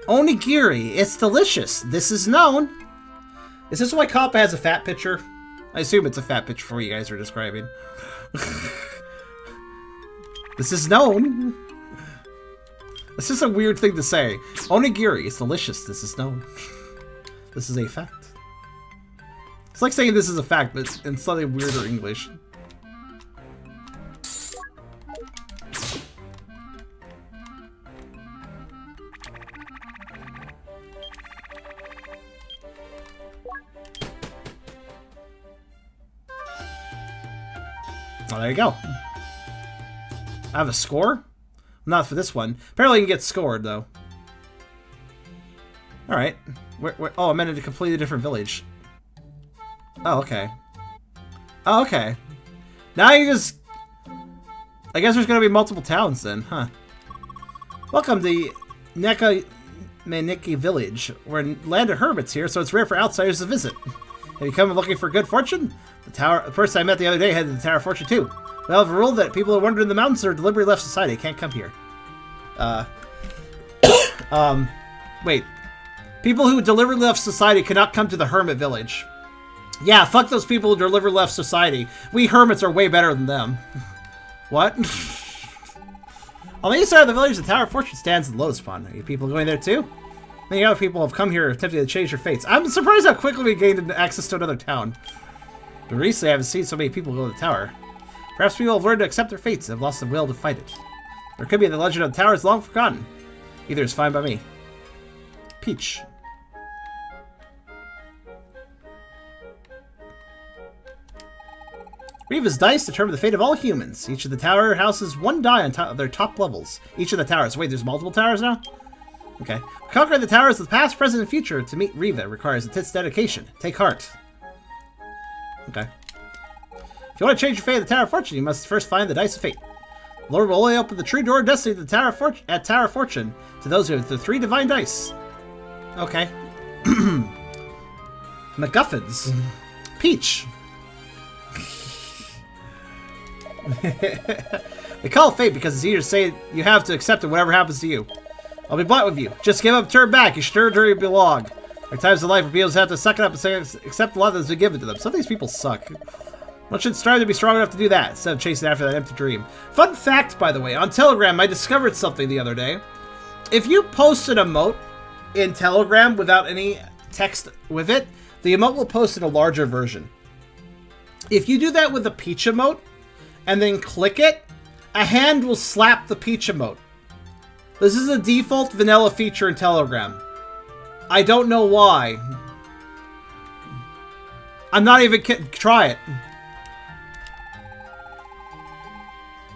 [SPEAKER 1] Onigiri. It's delicious. This is known. Is this why Kappa has a fat picture? I assume it's a fat picture for what you guys are describing. This is known. This is a weird thing to say. Onigiri. It's delicious. This is known. This is a fact. It's like saying this is a fact, but in slightly weirder English. Oh, there you go. I have a score? Not for this one. Apparently you can get scored, though. Alright. Oh, I'm in a completely different village. Oh, okay. Oh, okay. Now you just... I guess there's gonna be multiple towns then, huh? Welcome to Neka Village. We're in land of hermits here, so it's rare for outsiders to visit. Have you come looking for good fortune? The person I met the other day headed to the Tower of Fortune too. We have a rule that people who wander in the mountains or deliberately left society can't come here. Wait. People who deliberately left society cannot come to the hermit village. Yeah, fuck those people who deliberately left society. We hermits are way better than them. What? On the east side of the village, the Tower of Fortune stands in the Lotus Pond. Are you people going there too? Many other people have come here attempting to change their fates. I'm surprised how quickly we gained access to another town. But recently I haven't seen so many people go to the tower. Perhaps people have learned to accept their fates and have lost the will to fight it. Or it could be the legend of the tower is long forgotten. Either is fine by me. Peach. Reva's dice determine the fate of all humans. Each of the tower houses one die on top of their top levels. Each of the towers. Wait, there's multiple towers now? Okay. Conquering the towers of the past, present, and future to meet Riva requires intense dedication. Take heart. Okay. If you want to change your fate at the Tower of Fortune, you must first find the Dice of Fate. The Lord will only open the true door of destiny to the Tower of Fortune to those who have the 3 divine dice. Okay. MacGuffins. Peach. They call it fate because it's easier to say you have to accept it whatever happens to you. I'll be blunt with you. Just give up, turn back. You sure do belong. There are times in life where people have to suck it up and say, accept a lot that's been given to them. Some of these people suck. One should strive to be strong enough to do that, instead of chasing after that empty dream. Fun fact, by the way, on Telegram, I discovered something the other day. If you post an emote in Telegram without any text with it, the emote will post in a larger version. If you do that with the Peach emote, and then click it, a hand will slap the Peach emote. This is a default vanilla feature in Telegram. I don't know why. I'm not even kidding. Try it.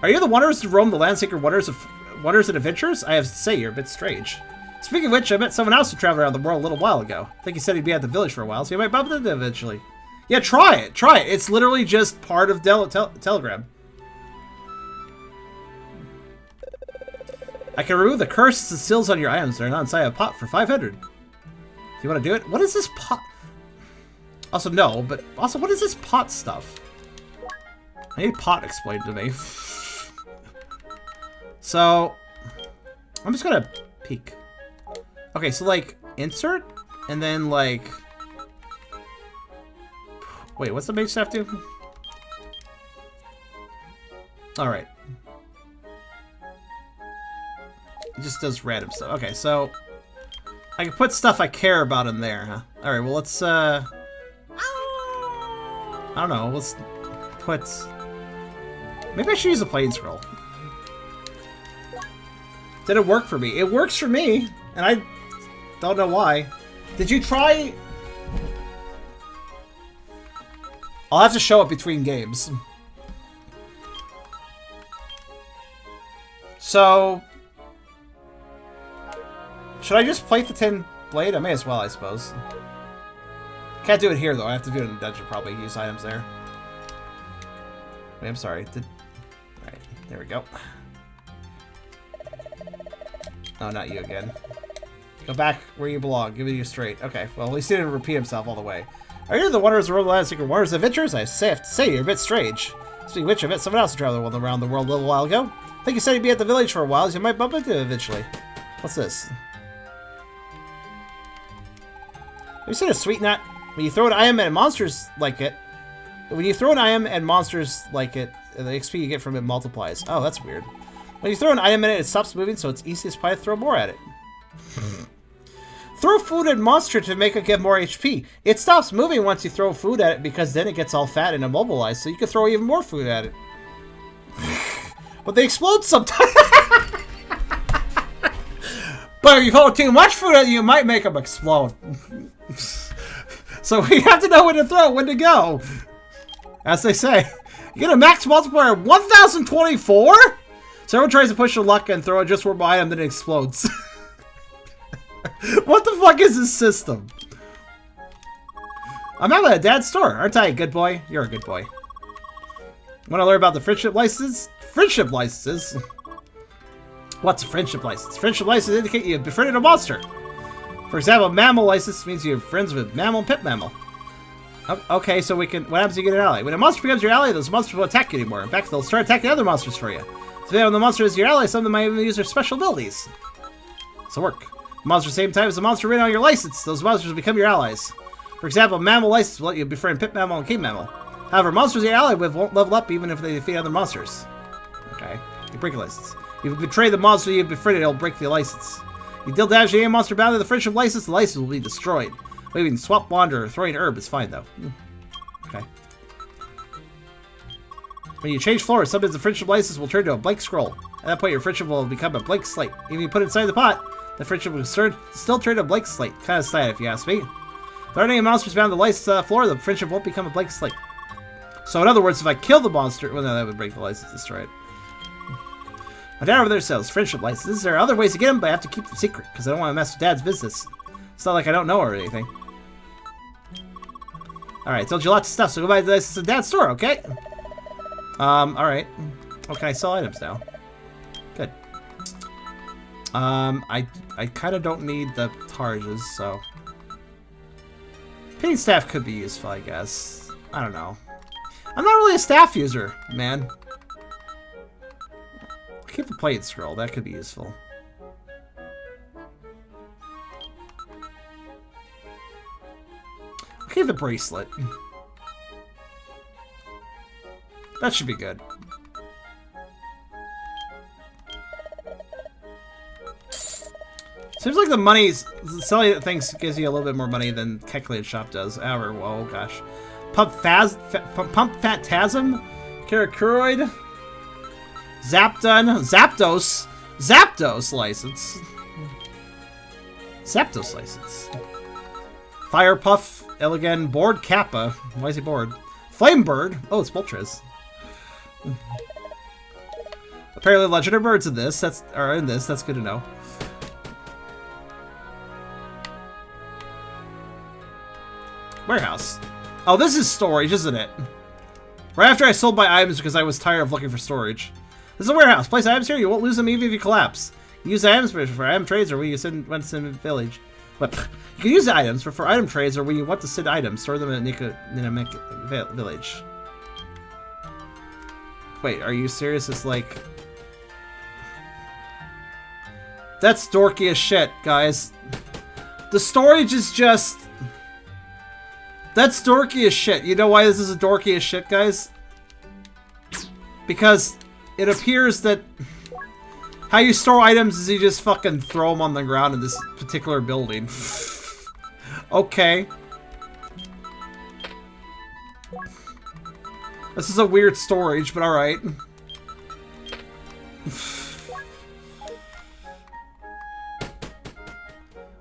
[SPEAKER 1] Are you the wanderers to roam the land-seeker wonders and adventures? I have to say, you're a bit strange. Speaking of which, I met someone else who traveled around the world a little while ago. I think he said he'd be at the village for a while, so you might bump into him eventually. Yeah, try it. Try it. It's literally just part of Telegram. I can remove the curses and seals on your items that are not inside a pot for 500. Do you want to do it? What is this pot? Also, no, but also, what is this pot stuff? I need pot explained to me. So, I'm just gonna peek. Okay, so like, insert, and then like... Wait, what's the mage staff do? Alright. It just does random stuff. Okay, so... I can put stuff I care about in there, huh? Alright, well let's, I don't know, let's put... Maybe I should use a plane scroll. Did it work for me? It works for me, and I don't know why. Did you try... I'll have to show it between games. So... Should I just play the tin blade? I may as well, I suppose. Can't do it here, though. I have to do it in the dungeon, probably. Use items there. Wait, I'm sorry. Alright, there we go. Oh, not you again. Go back where you belong. Give it you straight. Okay, well, at least he didn't repeat himself all the way. Are you the wanderers around the land secret wonders adventures? I have to say, you're a bit strange. Speaking of which, I met someone else who traveled around the world a little while ago. I think you said you'd be at the village for a while, so you might bump into him eventually. What's this? Have you seen a sweet nut? When you throw an item and monsters like it, the XP you get from it multiplies. Oh, that's weird. When you throw an item in it, it stops moving, so it's easiest probably to throw more at it. Throw food at monster to make it get more HP. It stops moving once you throw food at it because then it gets all fat and immobilized, so you can throw even more food at it. But they explode sometimes. But if you throw too much food at it, you might make them explode. So we have to know when to throw, when to go. As they say. You get a max multiplier of 1024? So everyone tries to push their luck and throw it just one item, then it explodes. What the fuck is this system? I'm at a dad's store. Aren't I a good boy? You're a good boy. Want to learn about the friendship license? Friendship licenses? What's a friendship license? Friendship license indicate you have befriended a monster. For example, mammal license means you're friends with mammal and pet mammal. Okay, so we can. What happens if you get an ally? When a monster becomes your ally, those monsters won't attack you anymore. In fact, they'll start attacking other monsters for you. So when the monster is your ally, some of them might even use their special abilities. So work. Monsters same time as the monster written on your license. Those monsters will become your allies. For example, mammal license will let you befriend pit mammal and king mammal. However, monsters you're ally with won't level up even if they defeat other monsters. Okay, you break a license. If you betray the monster you befriended, it'll break the license. You deal damage to any monster bound to the friendship license, the license will be destroyed. Maybe swap wander or throwing herb is fine though. Okay. When you change floors, sometimes the friendship license will turn to a blank scroll. At that point, your friendship will become a blank slate. Even if you put it inside the pot, the friendship will still turn to a blank slate. Kind of sad if you ask me. If there aren't any monsters bound to the license floor, the friendship won't become a blank slate. So in other words, if I kill the monster, well, no, that would break the license. Destroy it. My dad over there sells friendship licenses. There are other ways to get them, but I have to keep them secret because I don't want to mess with Dad's business. It's not like I don't know or anything. Alright, told you lots of stuff, so go buy this at Dad's store, okay? Alright. Oh, can I sell items now? Good. I kind of don't need the targes, so... Painting staff could be useful, I guess. I don't know. I'm not really a staff user, man. Keep the plate scroll, that could be useful. Keep the bracelet. That should be good. Seems like the money's selling things gives you a little bit more money than Calculated Shop does. However, oh gosh. Pump Phantasm? Karakuroid? Zapdon? Zapdos license. Zapdos license. Firepuff, Elegant, Board Kappa. Why is he bored? Flamebird. Oh, it's Moltres. Apparently, legendary birds in this. That's good to know. Warehouse. Oh, this is storage, isn't it? Right after I sold my items because I was tired of looking for storage. This is a warehouse. Place items here. You won't lose them even if you collapse. You use items for item trades or when you send when to village. But you can use the items for item trades or when you want to send items, store them in a village. Wait, are you serious? It's like... That's dorky as shit, guys. The storage is just... That's dorky as shit. You know why this is dorky as shit, guys? Because it appears that... How you store items is you just fucking throw them on the ground in this particular building. Okay. This is a weird storage, but alright.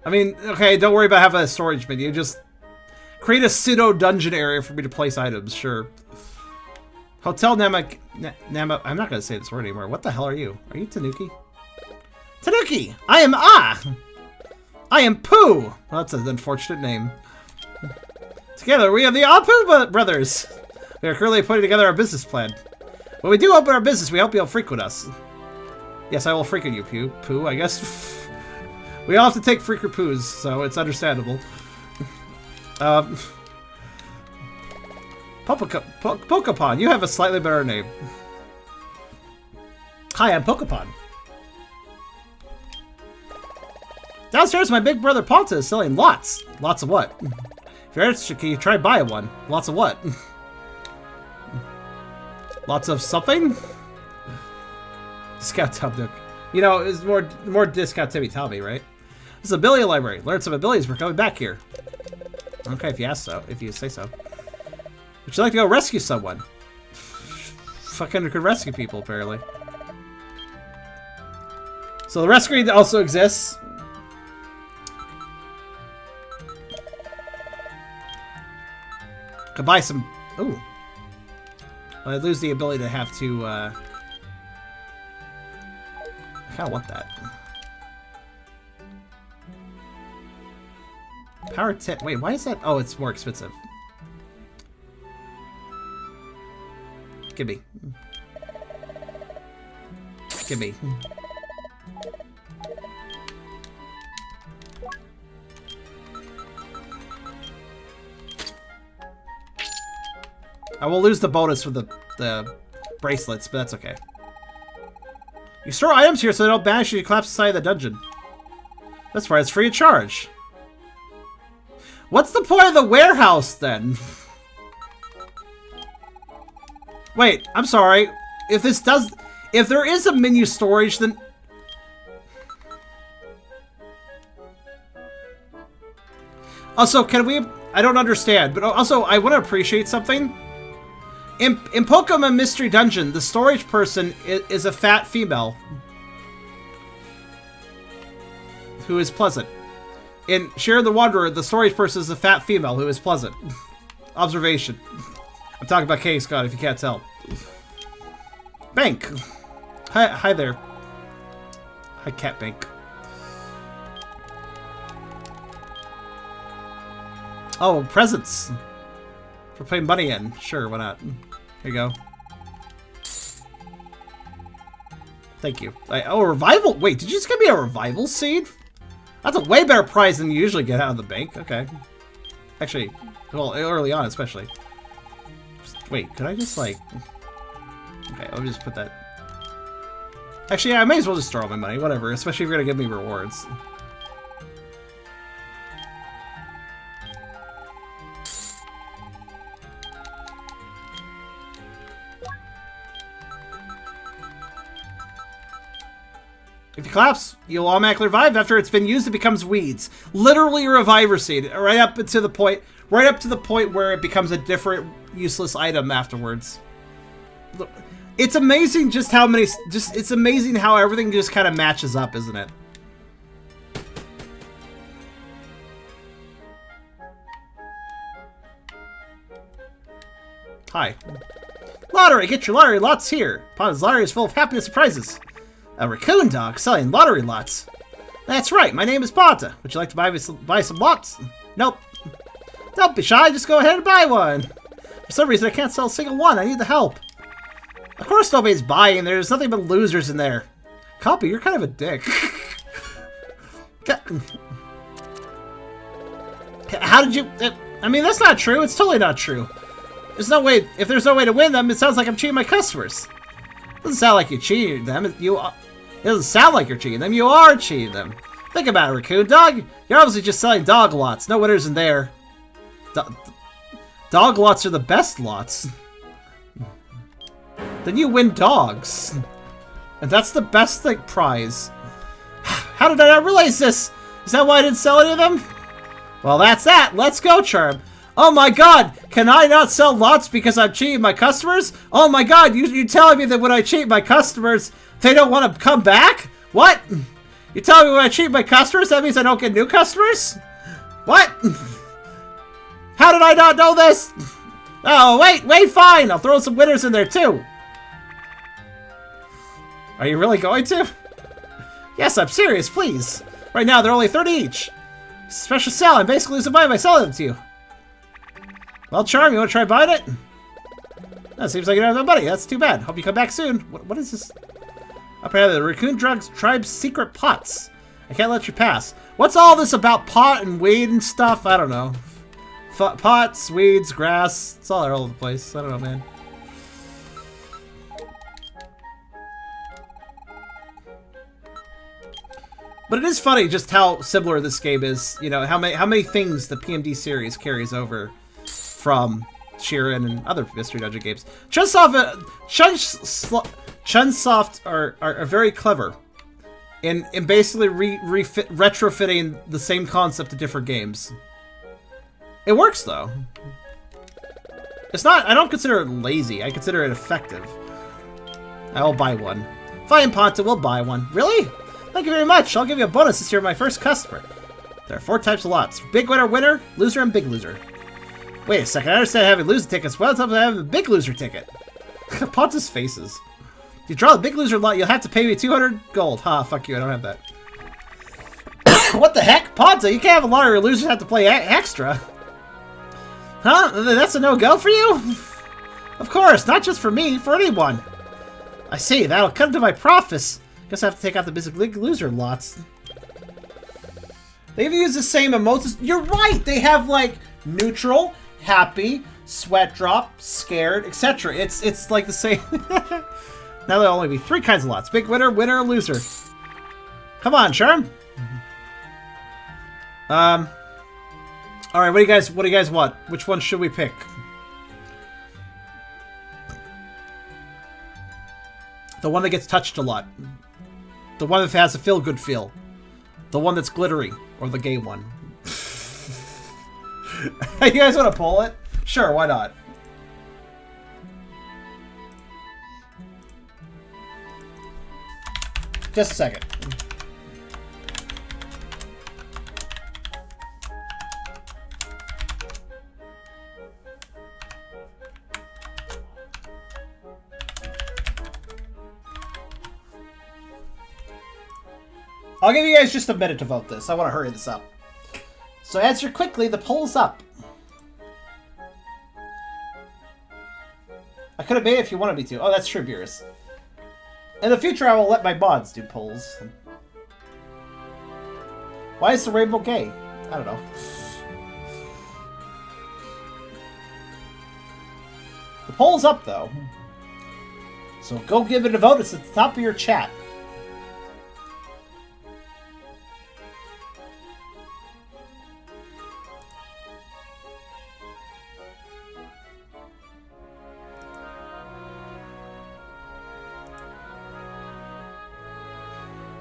[SPEAKER 1] I mean, okay, don't worry about having a storage menu. Just create a pseudo dungeon area for me to place items, sure. Hotel Nama... I'm not gonna say this word anymore. What the hell are you? Are you Tanuki? Tanuki! I am Ah! I am Pooh! Well, that's an unfortunate name. Together, we are the Apu brothers. We are currently putting together our business plan. When we do open our business, we hope you'll frequent us. Yes, I will frequent you, Pooh, I guess. We all have to take freaker poos, so it's understandable. Pokepon, you have a slightly better name. Hi, I'm Pokepon. Downstairs, my big brother Ponta is selling lots. Lots of what? If you're interested, can you try buying one? Lots of what? Lots of something? Discount Tumnook. You know, it's more discount Timmy Tommy, right? This is a ability library. Learn some abilities. We're coming back here. Okay, if you ask so. If you say so. Would you like to go rescue someone? Fucking could rescue people, apparently. So the rescue also exists. Could buy some... Ooh. Well, I lose the ability to have to, I kinda want that. Power 10... Wait, why is that... Oh, it's more expensive. Give me. Give me. I will lose the bonus with the bracelets, but that's okay. You store items here so they don't banish you to collapse inside the dungeon. That's right, it's free of charge. What's the point of the warehouse, then? Wait, I'm sorry. If there is a menu storage, then... Also, can we... I don't understand, but also, I want to appreciate something. In Pokemon Mystery Dungeon, the storage person is a fat female. Who is pleasant. In Shiren the Wanderer, the storage person is a fat female who is pleasant. Observation. I'm talking about K. Scott, if you can't tell. Bank. Hi there. Hi, Cat Bank. Oh, presents. For putting money in. Sure, why not? Here you go. Thank you. Oh, a revival. Wait, did you just give me a revival seed? That's a way better prize than you usually get out of the bank. Okay. Actually, well, early on especially. Wait, could I just like... Okay, let me just put that... Actually, yeah, I may as well just throw all my money. Whatever, especially if you're going to give me rewards. If you collapse, you'll automatically revive. After it's been used, it becomes weeds. Literally a reviver seed, right up to the point where it becomes a different useless item afterwards. It's amazing just how many. It's amazing how everything just kind of matches up, isn't it? Hi. Lottery, get your lottery lots here. Ponta's lottery is full of happiness and prizes. A raccoon dog selling lottery lots. That's right, my name is Ponta. Would you like to buy some lots? Nope. Don't be shy, just go ahead and buy one. For some reason, I can't sell a single one. I need the help. Of course nobody's buying. There's nothing but losers in there. Copy, you're kind of a dick. How did you... I mean, that's not true. It's totally not true. There's no way... If there's no way to win them, it sounds like I'm cheating my customers. It doesn't sound like you're cheating them. It doesn't sound like you're cheating them. You are cheating them. Think about it, raccoon dog. You're obviously just selling dog lots. No winners in there. Dog lots are the best lots. Then you win dogs. And that's the best like prize. How did I not realize this? Is that why I didn't sell any of them? Well, that's that. Let's go, Charm. Oh my god, can I not sell lots because I'm cheating my customers? Oh my god, you're telling me that when I cheat my customers, they don't want to come back? What? You're telling me when I cheat my customers, that means I don't get new customers? What? How did I not know this? Oh, wait, fine. I'll throw some winners in there too. Are you really going to? Yes, I'm serious, please. Right now, they're only 30 each. Special sale, I'm basically losing money by selling them to you. Well, Charm, you want to try buying it? That seems like you don't have the money. That's too bad. Hope you come back soon. What is this? Apparently, the Raccoon Drugs Tribe's secret pots. I can't let you pass. What's all this about pot and weed and stuff? I don't know. Pots, weeds, grass. It's all over the place. I don't know, man. But it is funny just how similar this game is. You know, how many things the PMD series carries over from Shiren and other Mystery Dungeon games. ChunSoft are very clever in basically retrofitting the same concept to different games. It works though. It's not. I don't consider it lazy. I consider it effective. I'll buy one. Fine, Ponta, we'll buy one. Really? Thank you very much. I'll give you a bonus since you're my first customer. There are 4 types of lots: big winner, winner, loser, and big loser. Wait a second. I understand having loser tickets. What's up with having a big loser ticket? Ponta's faces. If you draw the big loser lot, you'll have to pay me 200 gold. Ha, fuck you. I don't have that. What the heck? Ponta, you can't have a lottery where losers have to play extra. Huh? That's a no-go for you? Of course, not just for me, for anyone. I see, that'll cut into my profits. Guess I have to take out the big loser lots. They've used the same emotes. You're right, they have like neutral, happy, sweat drop, scared, etc. It's like the same. Now there'll only be 3 kinds of lots: big winner, winner, and loser. Come on, Charm. All right, what do you guys want? Which one should we pick? The one that gets touched a lot. The one that has a feel-good feel. The one that's glittery, or the gay one. You guys want to pull it? Sure, why not? Just a second. I'll give you guys just a minute to vote this. I want to hurry this up. So answer quickly, the poll's up. I could have made it if you wanted me to. Oh, that's true, Beerus. In the future, I will let my mods do polls. Why is the rainbow gay? I don't know. The poll's up, though. So go give it a vote. It's at the top of your chat.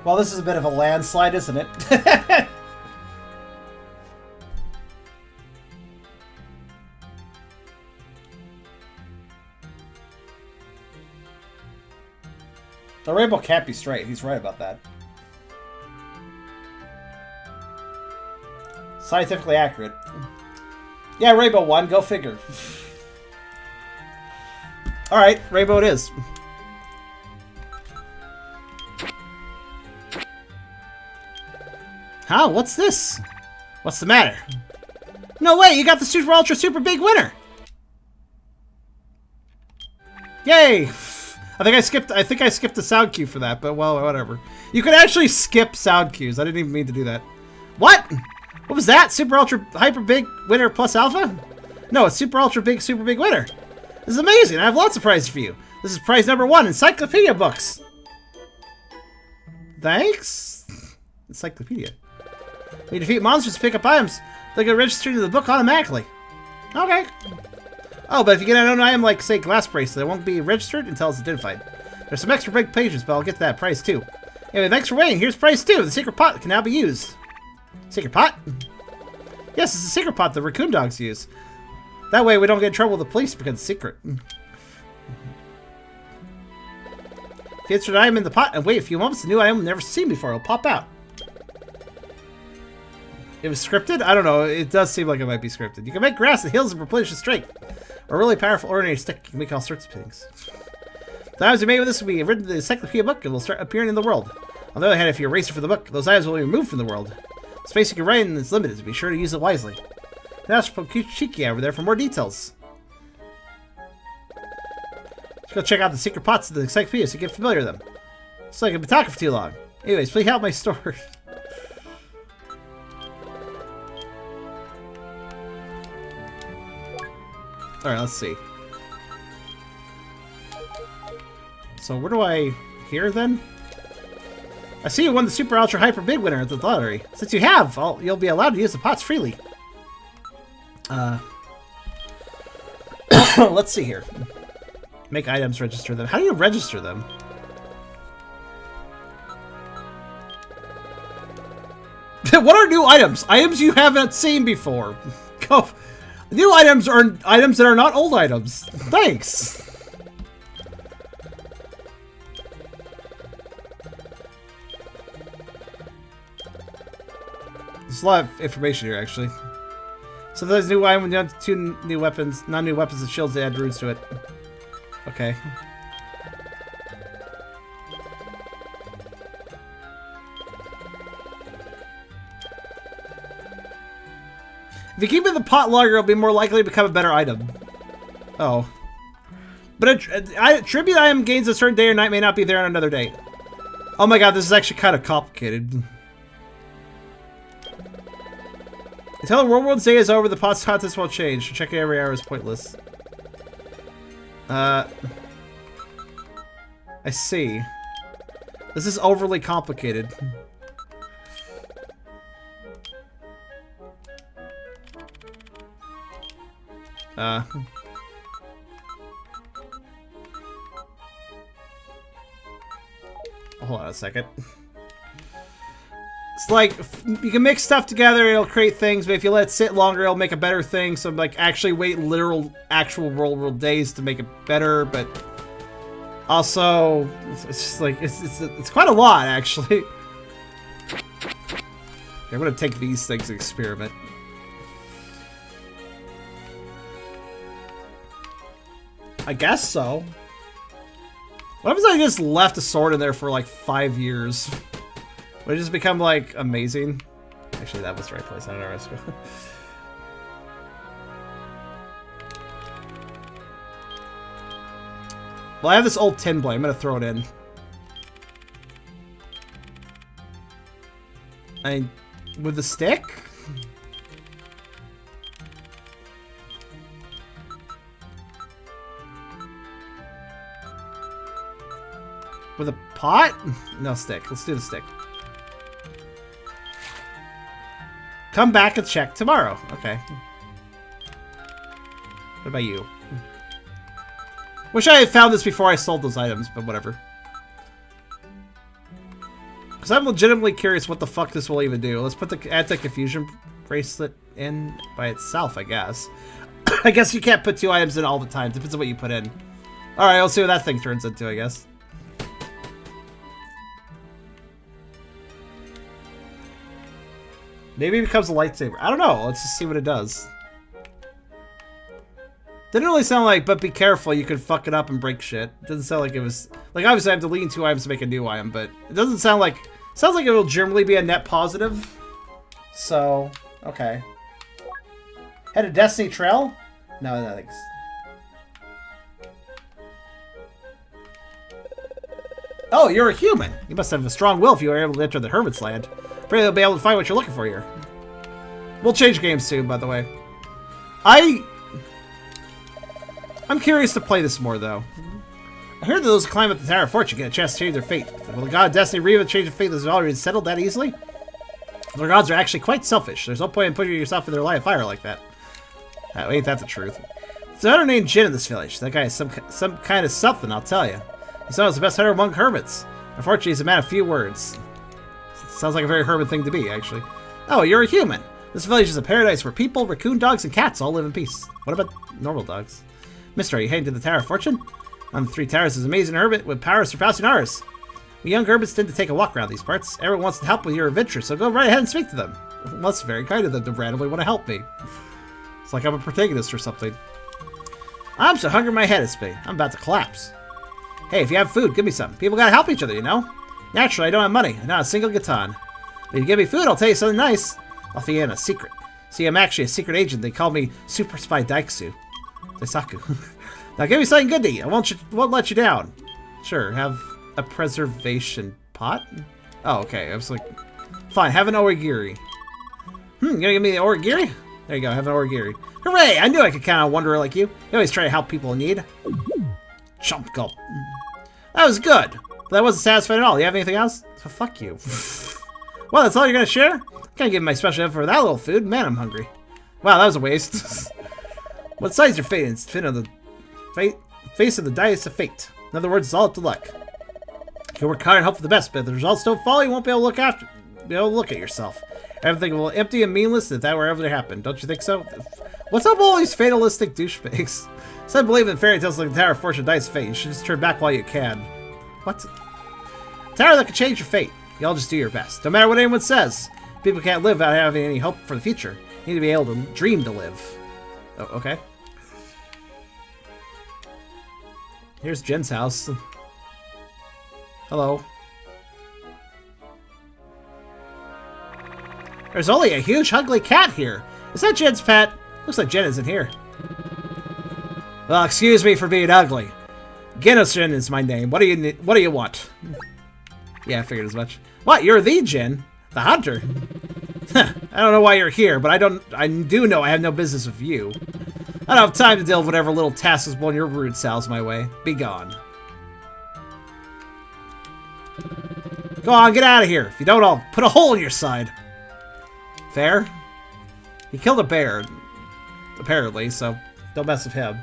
[SPEAKER 1] Well, this is a bit of a landslide, isn't it? The rainbow can't be straight. He's right about that. Scientifically accurate. Yeah, rainbow won. Go figure. Alright, rainbow it is. Huh? What's this? What's the matter? No way! You got the super ultra super big winner! Yay! I think I skipped the sound cue for that, but well, whatever. You can actually skip sound cues. I didn't even mean to do that. What? What was that? Super ultra hyper big winner plus alpha? No, it's super ultra big super big winner. This is amazing. I have lots of prizes for you. This is prize number 1, encyclopedia books. Thanks. Encyclopedia. When you defeat monsters to pick up items, they get registered to the book automatically. Okay. Oh, but if you get an unknown item like, say, glass bracelet, it won't be registered until it's identified. There's some extra big pages, but I'll get to that prize too. Anyway, thanks for waiting. Here's prize 2. The secret pot can now be used. Secret pot? Yes, it's a secret pot the raccoon dogs use. That way we don't get in trouble with the police because it's secret. If you insert an item in the pot and wait a few moments, the new item will never seen before. It'll pop out. It was scripted? I don't know. It does seem like it might be scripted. You can make grass that heals and replenishes strength. Or a really powerful ordinary stick. You can make all sorts of things. The items you made with this will be written in the encyclopedia book and will start appearing in the world. On the other hand, if you're a racer for the book, those items will be removed from the world. The space you can write in is limited, so be sure to use it wisely. Now ask Shiki over there for more details. Let's go check out the secret pots in the encyclopedia so you get familiar with them. So I can be talking for too long. Anyways, please help my store. Alright, let's see. So where do I... Here, then? I see you won the Super Ultra Hyper Big winner at the lottery. Since you have, you'll be allowed to use the pots freely. Let's see here. Make items, register them. How do you register them? What are new items? Items you haven't seen before. Go. New items are items that are not old items. Thanks. There's a lot of information here, actually. So there's new item when you have 2 new weapons, non-new weapons and shields that add runes to it. Okay. If you keep it in the pot longer, it'll be more likely to become a better item. Oh. But a tribute item gains a certain day or night may not be there on another day. Oh my god, this is actually kind of complicated. Until the World's Day is over, the pot's contest won't change. Checking every hour is pointless. I see. This is overly complicated. Hold on a second. It's like, you can mix stuff together, it'll create things, but if you let it sit longer, it'll make a better thing. So, like, actually wait actual world days to make it better, but also, it's just like, it's quite a lot, actually. I'm gonna take these things and experiment. I guess so. What if I just left a sword in there for like 5 years? Would it just become like amazing? Actually, that was the right place. I don't know where I was going. Well, I have this old tin blade. I'm gonna throw it in. With the stick? With a pot? No, stick. Let's do the stick. Come back and check tomorrow. Okay. What about you? Wish I had found this before I sold those items, but whatever. Because I'm legitimately curious what the fuck this will even do. Let's put the anti-confusion bracelet in by itself, I guess. I guess you can't put 2 items in all the time. Depends on what you put in. Alright, we'll see what that thing turns into, I guess. Maybe it becomes a lightsaber. I don't know. Let's just see what it does. Didn't really sound like, but be careful, you could fuck it up and break shit. It doesn't sound like it was... Like, obviously I have to lean 2 items to make a new item, but it doesn't sound like... Sounds like it will generally be a net positive. So, okay. Head to Destiny Trail? No, thanks. Oh, you're a human. You must have a strong will if you were able to enter the Hermit's Land. Pray they'll be able to find what you're looking for here. We'll change games soon, by the way. I'm curious to play this more, though. I heard that those who climb up the Tower of Fortune get a chance to change their fate. Will the god of Destiny really change a fate that's already settled that easily? Their gods are actually quite selfish. There's no point in putting yourself in their line of fire like that. Ain't that the truth? There's an hunter named Jin in this village. That guy is some kind of something, I'll tell you. He's known as the best hunter among hermits. Unfortunately, he's a man of few words. Sounds like a very hermit thing to be, actually. Oh, you're a human. This village is a paradise where people, raccoon dogs, and cats all live in peace. What about normal dogs? Mister, are you heading to the Tower of Fortune? On the 3 towers is an amazing hermit with powers surpassing ours. We young hermits tend to take a walk around these parts. Everyone wants to help with your adventure, so go right ahead and speak to them. Well, that's very kind of them to randomly want to help me. It's like I'm a protagonist or something. I'm so hungry my head is spinning. I'm about to collapse. Hey, if you have food, give me some. People gotta help each other, you know? Naturally, I don't have money, not a single guitar. But if you give me food, I'll tell you something nice. I'll fill you in a secret. See, I'm actually a secret agent. They call me Super Spy Daisaku. Now give me something good to eat. I won't let you down. Sure, have a preservation pot? Oh, okay. I was like, fine, have an origiri. You gonna give me the origiri? There you go, have an origiri. Hooray! I knew I could count on a wanderer like you. You always try to help people in need. Chomp gulp. That was good. But that wasn't satisfying at all. You have anything else? So fuck you. Well, that's all you're gonna share? Can't give me my special effort for that little food. Man, I'm hungry. Wow, that was a waste. What size your fate is? Fit on the face of the dice of fate. In other words, it's all up to luck. You can work hard and hope for the best, but if the results don't follow, you won't be able to look at yourself. Everything will empty and meaningless if that were ever to happen. Don't you think so? What's up with all these fatalistic douchebags? Instead of believing in fairy tales like the Tower of Fortune Dice Fate, you should just turn back while you can. What? A tower that can change your fate. You all just do your best. No matter what anyone says. People can't live without having any hope for the future. You need to be able to dream to live. Oh, okay. Here's Jen's house. Hello. There's only a huge, ugly cat here. Is that Jen's pet? Looks like Jen isn't here. Well, excuse me for being ugly. Genoshin is my name. What do you want? Yeah, I figured as much. What? You're the Jen? The hunter? I don't know why you're here, but I do know I have no business with you. I don't have time to deal with whatever little task is blowing your rude selves my way. Be gone. Go on, get out of here. If you don't, I'll put a hole in your side. Fair? He killed a bear, apparently, so don't mess with him.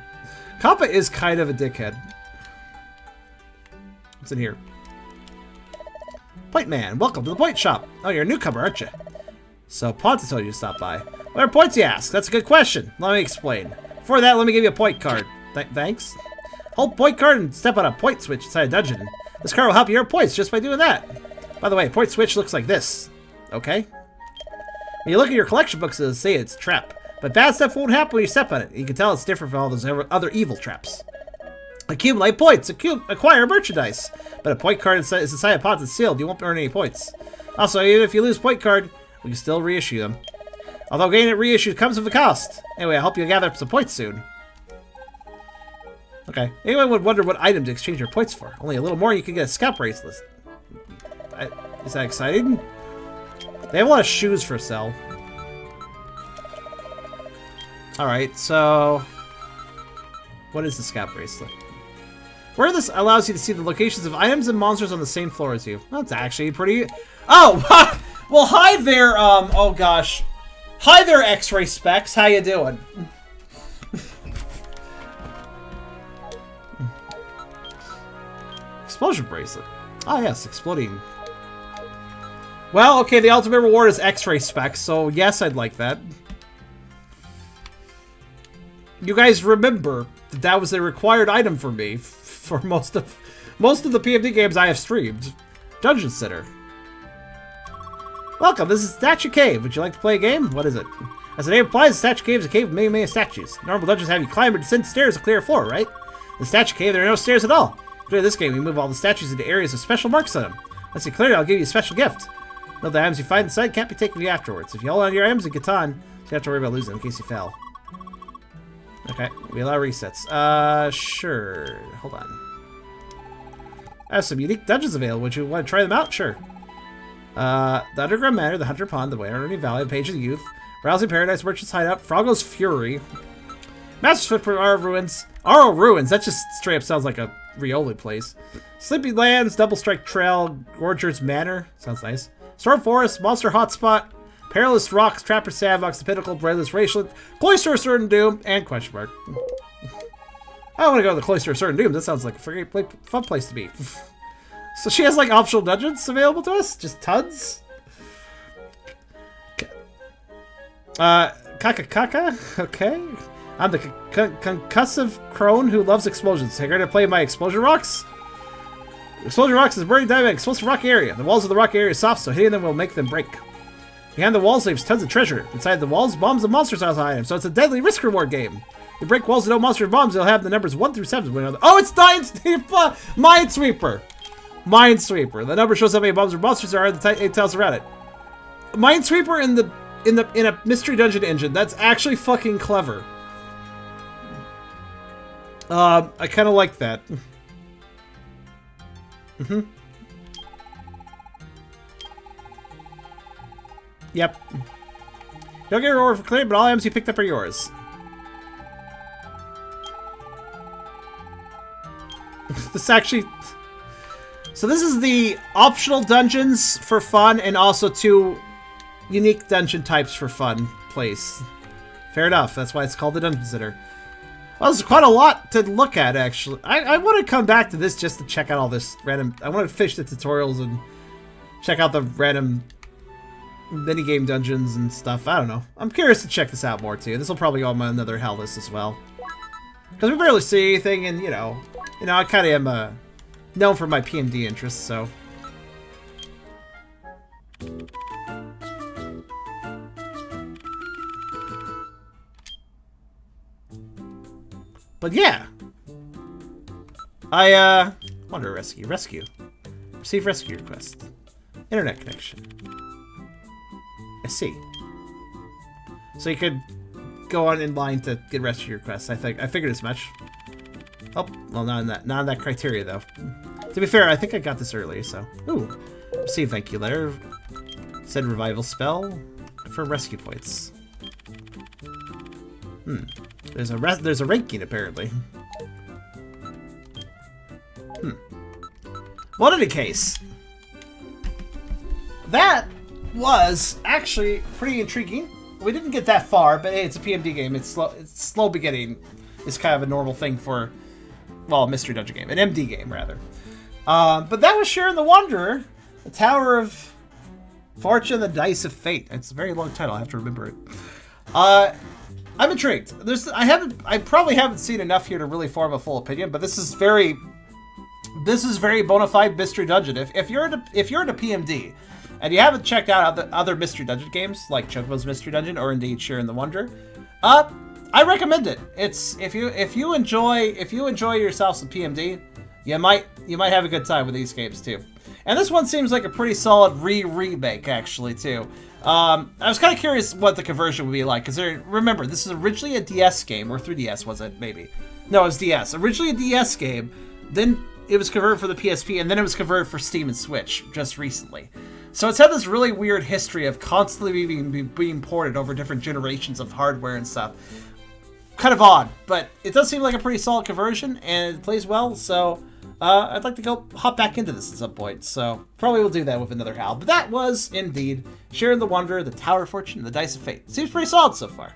[SPEAKER 1] Kappa is kind of a dickhead. What's in here? Point man, welcome to the point shop. Oh, you're a newcomer, aren't you? So Ponta told you to stop by. What are points, you ask? That's a good question. Let me explain. Before that, let me give you a point card. Thanks. Hold point card and step on a point switch inside a dungeon. This card will help you earn points just by doing that. By the way, point switch looks like this. Okay? When you look at your collection books, it'll say it's a trap. But bad stuff won't happen when you step on it. You can tell it's different from all those other evil traps. Accumulate points. Acquire merchandise. But a point card is inside a pot that's sealed. You won't earn any points. Also, even if you lose point card, we can still reissue them. Although getting it reissued comes with a cost. Anyway, I hope you gather up some points soon. Okay. Anyone would wonder what item to exchange your points for. Only a little more, you can get a scalp bracelet. Is that exciting? They have a lot of shoes for sale. Alright, so... what is the scalp bracelet? Where this allows you to see the locations of items and monsters on the same floor as you. That's actually pretty... oh! Well, hi there, oh gosh. Hi there, X-Ray Specs. How you doing? Explosion bracelet. Oh yes, exploding. Well, okay, the ultimate reward is X-Ray Specs, so yes, I'd like that. You guys remember that that was a required item for me for most of the PMD games I have streamed. Dungeon Center. Welcome, this is Statue Cave. Would you like to play a game? What is it? As the name implies, Statue Cave is a cave of many statues. Normal dungeons have you climb or descend stairs to clear a floor, right? In the Statue Cave, there are no stairs at all. To play this game, we move all the statues into areas with special marks on them. Once you clear it, I'll give you a special gift. Note the items you find inside can't be taken with you afterwards. If you hold on to your items and get on, you don't have to worry about losing them in case you fell. Okay, we allow resets. Sure. Hold on. I have some unique dungeons available. Would you want to try them out? Sure. The Underground Manor, the Hunter Pond, the Waterny Valley, the Page of the Youth, Rousing Paradise, Merchant's Hideout, Froggo's Fury, Master's Footprint, Aro Ruins. Aro Ruins, that just straight up sounds like a Rioli place. Sleepy Lands, Double Strike Trail, Gorger's Manor, sounds nice. Storm Forest, Monster Hotspot, Perilous Rocks, Trapper Sandbox, The Pinnacle, Bracelet, Bracelet, Cloister of Certain Doom, and question mark. I don't want to go to the Cloister of Certain Doom. That sounds like a fun place to be. So she has like optional dungeons available to us? Just tons? Kaka? Okay. I'm the concussive crone who loves explosions. Are you going to play my Explosion Rocks? Explosion Rocks is a burning diamond explosive rocky area. The walls of the rocky area are soft, so hitting them will make them break. Behind the walls, there's tons of treasure. Inside the walls, bombs and monsters are behind them, so it's a deadly risk-reward game. You break walls with no monster or bombs, you'll have the numbers 1 through 7. Oh, it's Minesweeper! Minesweeper. The number shows how many bombs or monsters there are and the 8 tiles around it. Minesweeper in a mystery dungeon engine. That's actually fucking clever. I kind of like that. Yep. Don't get a reward for clearing, but all items you picked up are yours. This actually... So this is the optional dungeons for fun and also 2 unique dungeon types for fun place. Fair enough. That's why it's called the Dungeon Center. Well, there's quite a lot to look at, actually. I want to come back to this just to check out all this random... I want to finish the tutorials and check out the random minigame dungeons and stuff. I don't know. I'm curious to check this out more, too. This will probably go on my another hell list as well. Because we barely see anything, and, you know, I kind of am known for my PMD interests, so... But yeah, I want to rescue. Receive rescue request. Internet connection. I see. So you could go on in line to get rescue requests. I figured as much. Oh, well, not in that criteria though. To be fair, I think I got this early. So, ooh, receive thank you letter. Said revival spell for rescue points. There's a ranking apparently. Well, in any case, that was actually pretty intriguing. We didn't get that far, but hey, it's a PMD game. It's slow beginning. It's kind of a normal thing for, well, a mystery dungeon game, an MD game rather. But that was Shiren the Wanderer, the Tower of Fortune, the Dice of Fate. It's a very long title. I have to remember it. I'm intrigued. I probably haven't seen enough here to really form a full opinion, but this is very bona fide mystery dungeon. If you're into PMD and you haven't checked out other mystery dungeon games like Chocobo's Mystery Dungeon or indeed Shiren the Wanderer, I recommend it. It's if you enjoy yourself some PMD, you might have a good time with these games too. And this one seems like a pretty solid remake actually too. I was kind of curious what the conversion would be like, because remember, this is originally a DS game, or 3DS was it, maybe? No, it was DS. Originally a DS game, then it was converted for the PSP, and then it was converted for Steam and Switch just recently. So it's had this really weird history of constantly being ported over different generations of hardware and stuff. Kind of odd, but it does seem like a pretty solid conversion, and it plays well, so... I'd like to go hop back into this at some point, so probably we'll do that with another HAL. But that was, indeed, Shiren the Wanderer, the Tower of Fortune, and the Dice of Fate. Seems pretty solid so far.